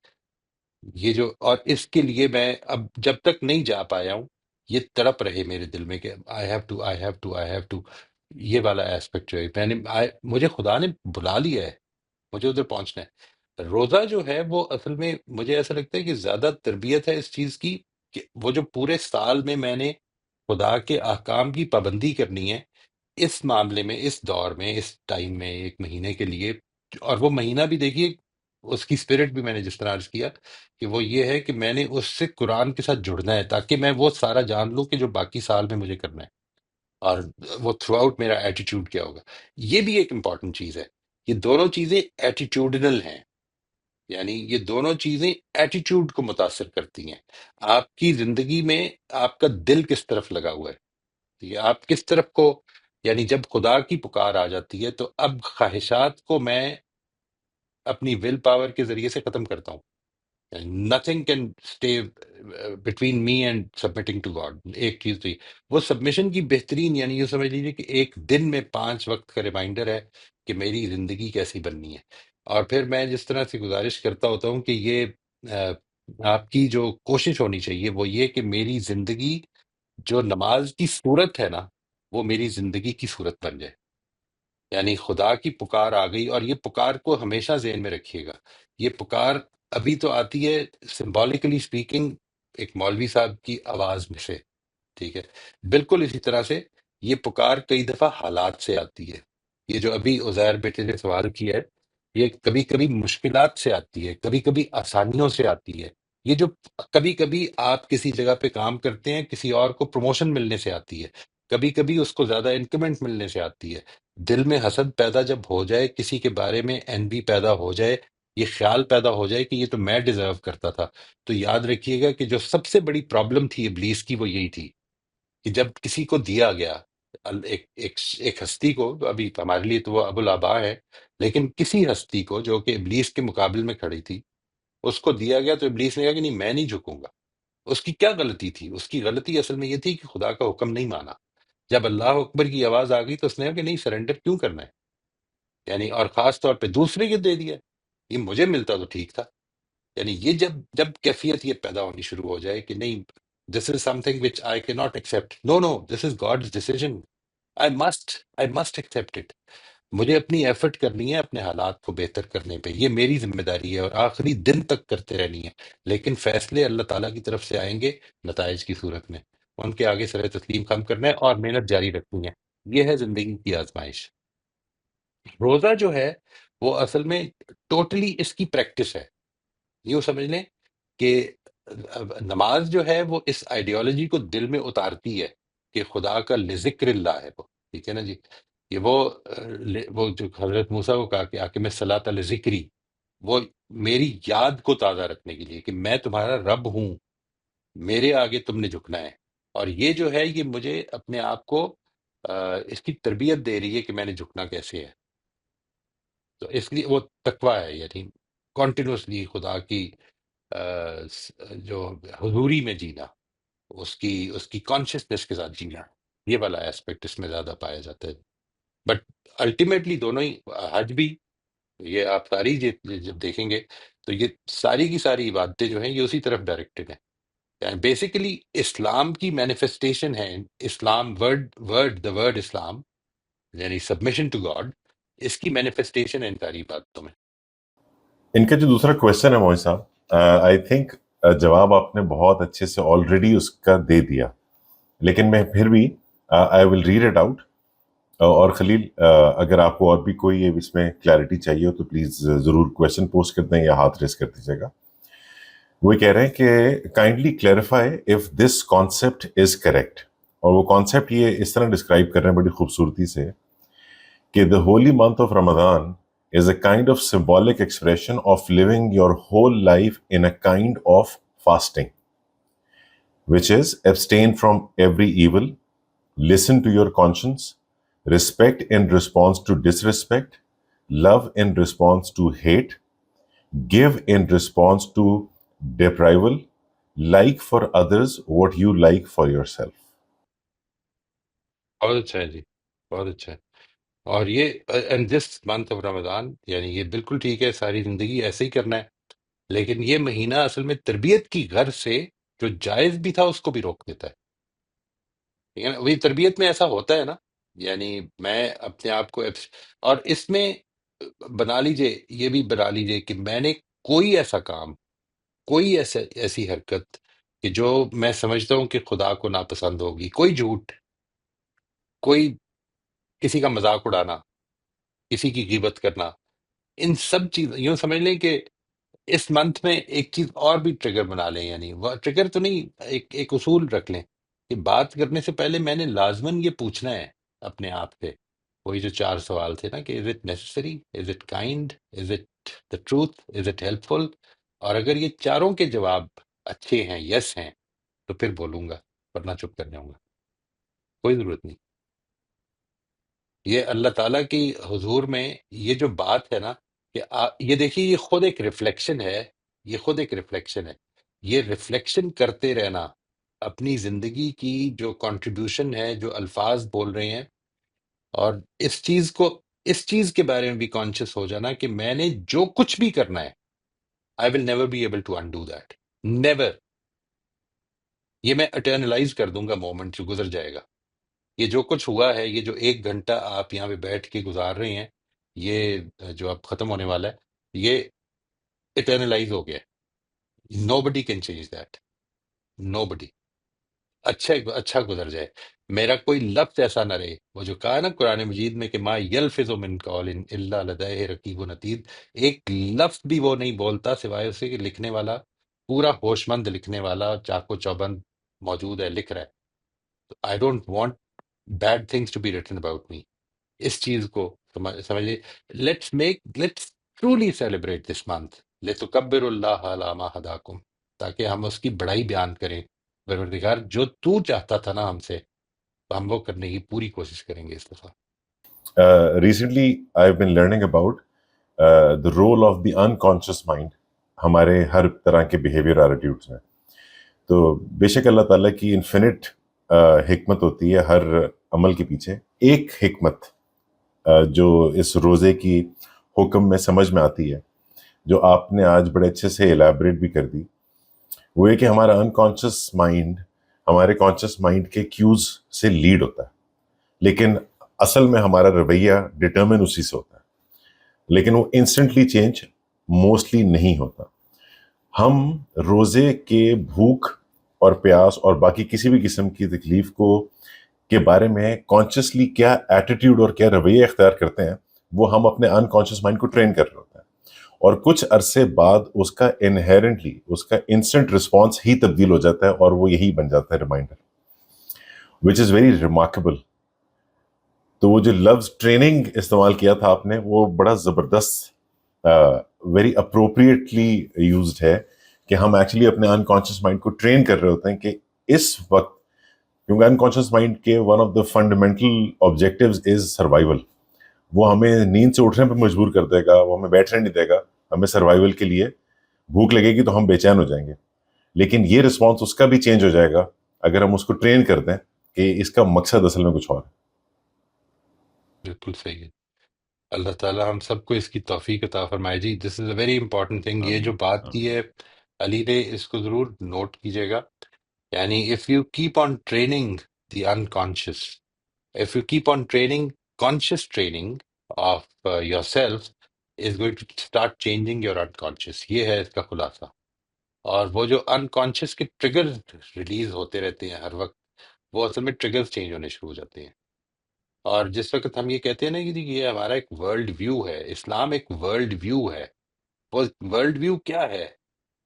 یہ جو، اور اس کے لیے میں اب جب تک نہیں جا پایا ہوں یہ تڑپ رہے میرے دل میں کہ I have to I have to I have to. یہ والا ایسپیکٹ جو ہے میں نے مجھے خدا نے بلا لیا ہے، مجھے ادھر پہنچنا ہے. روزہ جو ہے وہ اصل میں مجھے ایسا لگتا ہے کہ زیادہ تربیت ہے اس چیز کی کہ وہ جو پورے سال میں نے خدا کے احکام کی پابندی کرنی ہے، اس معاملے میں، اس دور میں، اس ٹائم میں، ایک مہینے کے لیے. اور وہ مہینہ بھی دیکھیے اس کی اسپرٹ بھی میں نے جس طرح عرض کیا کہ وہ یہ ہے کہ میں نے اس سے قرآن کے ساتھ جڑنا ہے تاکہ میں وہ سارا جان لوں کہ جو باقی سال میں مجھے کرنا ہے، اور وہ تھرو آؤٹ میرا ایٹیٹیوڈ کیا ہوگا. یہ بھی ایک امپورٹنٹ چیز ہے. یہ دونوں چیزیں ایٹیٹیوڈنل ہیں، یعنی یہ دونوں چیزیں ایٹیٹیوڈ کو متاثر کرتی ہیں. آپ کی زندگی میں آپ کا دل کس طرف لگا ہوا ہے، یہ آپ کس طرف کو، یعنی جب خدا کی پکار آ جاتی ہے تو اب خواہشات کو میں اپنی ول پاور کے ذریعے سے ختم کرتا ہوں. Nothing can stay between me and submitting to God. ایک چیز تو وہ سبمیشن کی بہترین، یعنی یہ سمجھ لیجیے کہ ایک دن میں 5 وقت کا ریمائنڈر ہے کہ میری زندگی کیسی بننی ہے. اور پھر میں جس طرح سے گزارش کرتا ہوتا ہوں کہ یہ آپ کی جو کوشش ہونی چاہیے وہ یہ کہ میری زندگی جو نماز کی صورت ہے نا وہ میری زندگی کی صورت بن جائے. یعنی خدا کی پکار آ گئی، اور یہ پکار کو ہمیشہ ذہن میں رکھیے گا. یہ پکار ابھی تو آتی ہے سمبولکلی اسپیکنگ ایک مولوی صاحب کی آواز میں سے، ٹھیک ہے. بالکل اسی طرح سے یہ پکار کئی دفعہ حالات سے آتی ہے. یہ جو ابھی عزیر بیٹے نے سوال کیا ہے، یہ کبھی کبھی مشکلات سے آتی ہے، کبھی کبھی آسانیوں سے آتی ہے. یہ جو کبھی کبھی آپ کسی جگہ پہ کام کرتے ہیں، کسی اور کو پروموشن ملنے سے آتی ہے، کبھی کبھی اس کو زیادہ انکریمنٹ ملنے سے آتی ہے. دل میں حسد پیدا جب ہو جائے، کسی کے بارے میں envy پیدا ہو جائے، یہ خیال پیدا ہو جائے کہ یہ تو میں ڈیزرو کرتا تھا، تو یاد رکھیے گا کہ جو سب سے بڑی پرابلم تھی ابلیس کی وہ یہی تھی کہ جب کسی کو دیا گیا ایک ہستی کو، ابھی ہمارے لیے تو وہ ابو الآبا ہے، لیکن کسی ہستی کو جو کہ ابلیس کے مقابل میں کھڑی تھی، اس کو دیا گیا تو ابلیس نے کہا کہ نہیں میں نہیں جھکوں گا. اس کی کیا غلطی تھی؟ اس کی غلطی اصل میں یہ تھی کہ خدا کا حکم نہیں مانا. جب اللہ اکبر کی آواز آ گئی تو اس نے کہا کہ نہیں سرنڈر کیوں کرنا ہے، یعنی اور خاص طور پہ دوسرے کے دے دیا. یہ مجھے ملتا تو ٹھیک تھا. یعنی یہ جب جب کیفیت یہ پیدا ہونی شروع ہو جائے کہ نہیں دس از some thing which I cannot accept, no no this is God's decision, I must accept it. مجھے اپنی ایفرٹ کرنی ہے اپنے حالات کو بہتر کرنے پہ، یہ میری ذمہ داری ہے اور آخری دن تک کرتے رہنی ہے. لیکن فیصلے اللہ تعالیٰ کی طرف سے آئیں گے نتائج کی صورت میں، ان کے آگے سر تسلیم خم کرنا ہے اور محنت جاری رکھنی ہے. یہ ہے زندگی کی آزمائش. روزہ جو ہے وہ اصل میں ٹوٹلی اس کی پریکٹس ہے. یوں سمجھ لیں کہ نماز جو ہے وہ اس آئیڈیالوجی کو دل میں اتارتی ہے کہ خدا کا لذکر اللہ ہے وہ، ٹھیک ہے نا جی. یہ وہ جو حضرت موسیٰ کو کہا کہ آکم الصلاۃ لذکری، وہ میری یاد کو تازہ رکھنے کے لیے کہ میں تمہارا رب ہوں، میرے آگے تم نے جھکنا ہے. اور یہ جو ہے یہ مجھے اپنے آپ کو اس کی تربیت دے رہی ہے کہ میں نے جھکنا کیسے ہے. تو اس لیے وہ تقویٰ ہے، یعنی کنٹینیوسلی خدا کی جو حضوری میں جینا، اس کی کانشیسنس کے ساتھ جینا، یہ والا ایسپیکٹ اس میں زیادہ پایا جاتا ہے. بٹ الٹیمیٹلی دونوں ہی، حج بھی، یہ آپ ساری جب دیکھیں گے تو یہ ساری کی ساری عبادتیں جو ہیں یہ اسی طرف ڈائریکٹڈ ہیں. یعنی بیسیکلی اسلام کی مینیفیسٹیشن ہے. اسلام دا ورڈ اسلام یعنی سبمیشن ٹو گاڈ، اس کی مینیفیسٹیشن ہے ان ساری باتوں میں. ان کا جو دوسرا کویشچن ہے موہن صاحب، آئی تھنک جواب آپ نے بہت اچھے سے آلریڈی اس کا دے دیا، لیکن میں پھر بھی آئی ول ریڈ اٹ آؤٹ. اور خلیل اگر آپ کو اور بھی کوئی اس میں کلیئرٹی چاہیے ہو تو پلیز ضرور کویشچن پوسٹ کر دیں یا ہاتھ ریس کر دیجیے گا. وہ کہہ رہے ہیں کہ kindly clarify if this concept is correct. اور وہ کانسیپٹ یہ اس طرح ڈسکرائب کر رہے ہیں بڑی خوبصورتی سے کہ the holy month of Ramadan is a kind of symbolic expression of living your whole life in a kind of fasting, which is abstain from every evil, listen to your conscience, respect in response to disrespect, love in response to hate, give in response to deprival, like for others what you like for yourself. بہت اچھا ہے جی، بہت اچھا ہے. اور یہ اینڈ دس منتھ آف رمضان، یعنی یہ بالکل ٹھیک ہے، ساری زندگی ایسے ہی کرنا ہے. لیکن یہ مہینہ اصل میں تربیت کی غرض سے جو جائز بھی تھا اس کو بھی روک دیتا ہے. ٹھیک ہے نا، وہی تربیت میں ایسا ہوتا ہے نا، یعنی میں اپنے آپ کو اور اس میں بنا لیجئے، یہ بھی بنا لیجئے کہ میں نے کوئی ایسا کام، کوئی ایسی حرکت کہ جو میں سمجھتا ہوں کہ خدا کو ناپسند ہوگی، کوئی جھوٹ، کوئی کسی کا مذاق اڑانا، کسی کی غیبت کرنا، ان سب چیز یوں سمجھ لیں کہ اس منتھ میں ایک چیز اور بھی ٹریگر بنا لیں. یعنی وہ ٹریگر تو نہیں، ایک اصول رکھ لیں کہ بات کرنے سے پہلے میں نے لازماً یہ پوچھنا ہے اپنے آپ سے، وہی جو 4 سوال تھے نا کہ is it necessary, is it kind, is it the truth, is it helpful. اور اگر یہ چاروں کے جواب اچھے ہیں، یس ہیں، تو پھر بولوں گا، ورنہ چپ کر جاؤں گا، کوئی ضرورت نہیں. یہ اللہ تعالیٰ کی حضور میں یہ جو بات ہے نا کہ یہ دیکھیے یہ خود ایک ریفلیکشن ہے، یہ خود ایک ریفلیکشن ہے. یہ ریفلیکشن کرتے رہنا اپنی زندگی کی جو کنٹریبیوشن ہے، جو الفاظ بول رہے ہیں، اور اس چیز کے بارے میں بھی کانشیس ہو جانا کہ میں نے جو کچھ بھی کرنا ہے، I will never be able to undo that. Never. یہ میں اٹرنلائز کر دوں گا مومنٹ جو گزر جائے گا. یہ جو کچھ ہوا ہے، یہ جو 1 گھنٹہ آپ یہاں پہ بیٹھ کے گزار رہے ہیں، یہ جو اب ختم ہونے والا ہے، یہ اٹرنلائز ہو گیا. نو بڈی کین چینج دیٹ. نو بڈی. اچھا گزر جائے. میرا کوئی لفظ ایسا نہ رہے. وہ جو کہا نا قرآن مجید میں کہ ما یلفظ من قول الا لدیہ رقیب عتید، ایک لفظ بھی وہ نہیں بولتا سوائے اسے کہ لکھنے والا، پورا ہوش مند لکھنے والا چاق و چوبند موجود ہے، لکھ رہا ہے. I don't want bad things to be written about me. اس چیز کو سمجھے. Let's truly celebrate this month لتکبر اللہ علی ما ہداکم، تاکہ ہم اس کی بڑائی بیان کریں. پروردگار جو تو چاہتا تھا نا ہم سے، ہم وہ کرنے کی پوری کوشش کریں گے اس دفعہ. Recently I have been learning about the role of the unconscious mind ہمارے ہر طرح کے بیہیویئر ایٹیٹیوڈس میں. تو بے شک اللہ تعالیٰ کی انفینٹ حکمت ہوتی ہے ہر عمل کے پیچھے. ایک حکمت جو اس روزے کی حکم میں سمجھ میں آتی ہے، جو آپ نے آج بڑے اچھے سے الیبریٹ بھی کر دی، وہ یہ کہ ہمارا انکانشیس مائنڈ ہمارے کانشیس مائنڈ کے کیوز سے لیڈ ہوتا ہے، لیکن اصل میں ہمارا رویہ ڈٹرمن اسی سے ہوتا ہے، لیکن وہ انسٹنٹلی چینج موسٹلی نہیں ہوتا. ہم روزے کے بھوک اور پیاس اور باقی کسی بھی قسم کی تکلیف کے بارے میں کانشیسلی کیا ایٹیٹیوڈ اور کیا رویہ اختیار کرتے ہیں، وہ ہم اپنے انکانشیس مائنڈ کو ٹرین کر رہے ہوتے ہیں. اور کچھ عرصے بعد اس کا انہیرنٹلی اس کا انسٹنٹ رسپانس ہی تبدیل ہو جاتا ہے، اور وہ یہی بن جاتا ہے reminder, which is very remarkable. تو وہ جو لفظ ٹریننگ استعمال کیا تھا آپ نے، وہ بڑا زبردست، ویری اپروپریٹلی یوزڈ ہے، کہ ہم ایکچولی اپنے انکانشیس مائنڈ کو ٹرین کر رہے ہوتے ہیں کہ اس وقت، کیونکہ انکانشیس مائنڈ کے one of the fundamental objectives is survival. وہ ہمیں نیند سے اٹھنے پہ مجبور کر دے گا، وہ ہمیں بیٹھنے نہیں دے گا. ہمیں سروائیول کے لیے بھوک لگے گی تو ہم بے چین ہو جائیں گے، لیکن یہ رسپانس اس کا بھی چینج ہو جائے گا اگر ہم اس کو ٹرین کر دیں کہ اس کا مقصد اصل میں کچھ اور ہے. بالکل صحیح ہے. اللہ تعالیٰ ہم سب کو اس کی توفیق عطا فرمائے. جی دس از اے ویری امپورٹنٹ تھنگ. یہ جو آمین بات کی آمین. ہے علی نے، اس کو ضرور نوٹ کیجیے گا. یعنی if you keep on training the unconscious, if you keep on training conscious training of yourself is going to start changing your unconscious. یہ ہے اس کا خلاصہ. اور وہ جو unconscious کے ٹریگر ریلیز ہوتے رہتے ہیں ہر وقت، وہ اصل میں ٹریگرز چینج ہونے شروع ہو جاتے ہیں. اور جس وقت ہم یہ کہتے ہیں نا کہ جی یہ ہمارا ایک ورلڈ ویو ہے، اسلام ایک ورلڈ ویو ہے، وہ ورلڈ ویو کیا ہے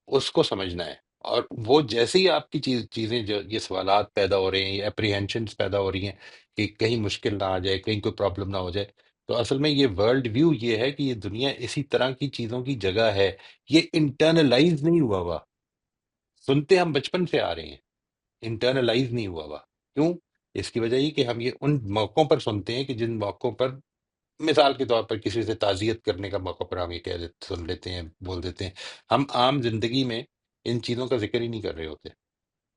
اس کو سمجھنا ہے. اور وہ جیسے ہی آپ کی چیزیں جو یہ سوالات پیدا ہو رہے ہیں، یہ اپریہینشنس پیدا ہو رہی ہیں کہ کہیں مشکل نہ آ جائے، کہیں کوئی پرابلم نہ ہو جائے، تو اصل میں یہ ورلڈ ویو یہ ہے کہ یہ دنیا اسی طرح کی چیزوں کی جگہ ہے. یہ انٹرنلائز نہیں ہوا ہوا. سنتے ہم بچپن سے آ رہے ہیں، انٹرنلائز نہیں ہوا ہوا. کیوں؟ اس کی وجہ یہ کہ ہم یہ ان موقعوں پر سنتے ہیں کہ جن موقعوں پر، مثال کے طور پر کسی سے تعزیت کرنے کا موقع پر ہم یہ سن لیتے ہیں، بول دیتے ہیں. ہم عام زندگی میں ان چیزوں کا ذکر ہی نہیں کر رہے ہوتے.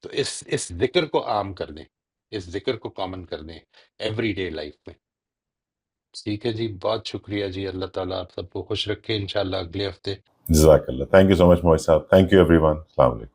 تو اس ذکر کو عام کر دیں، اس ذکر کو کامن کر دیں ایوری ڈے لائف میں. ٹھیک ہے جی، بہت شکریہ جی. اللہ تعالیٰ آپ سب کو خوش رکھے. انشاءاللہ اگلے ہفتے. جزاک اللہ. تھینک یو سو مچ موہت صاحب. Thank you every one. السلام علیکم.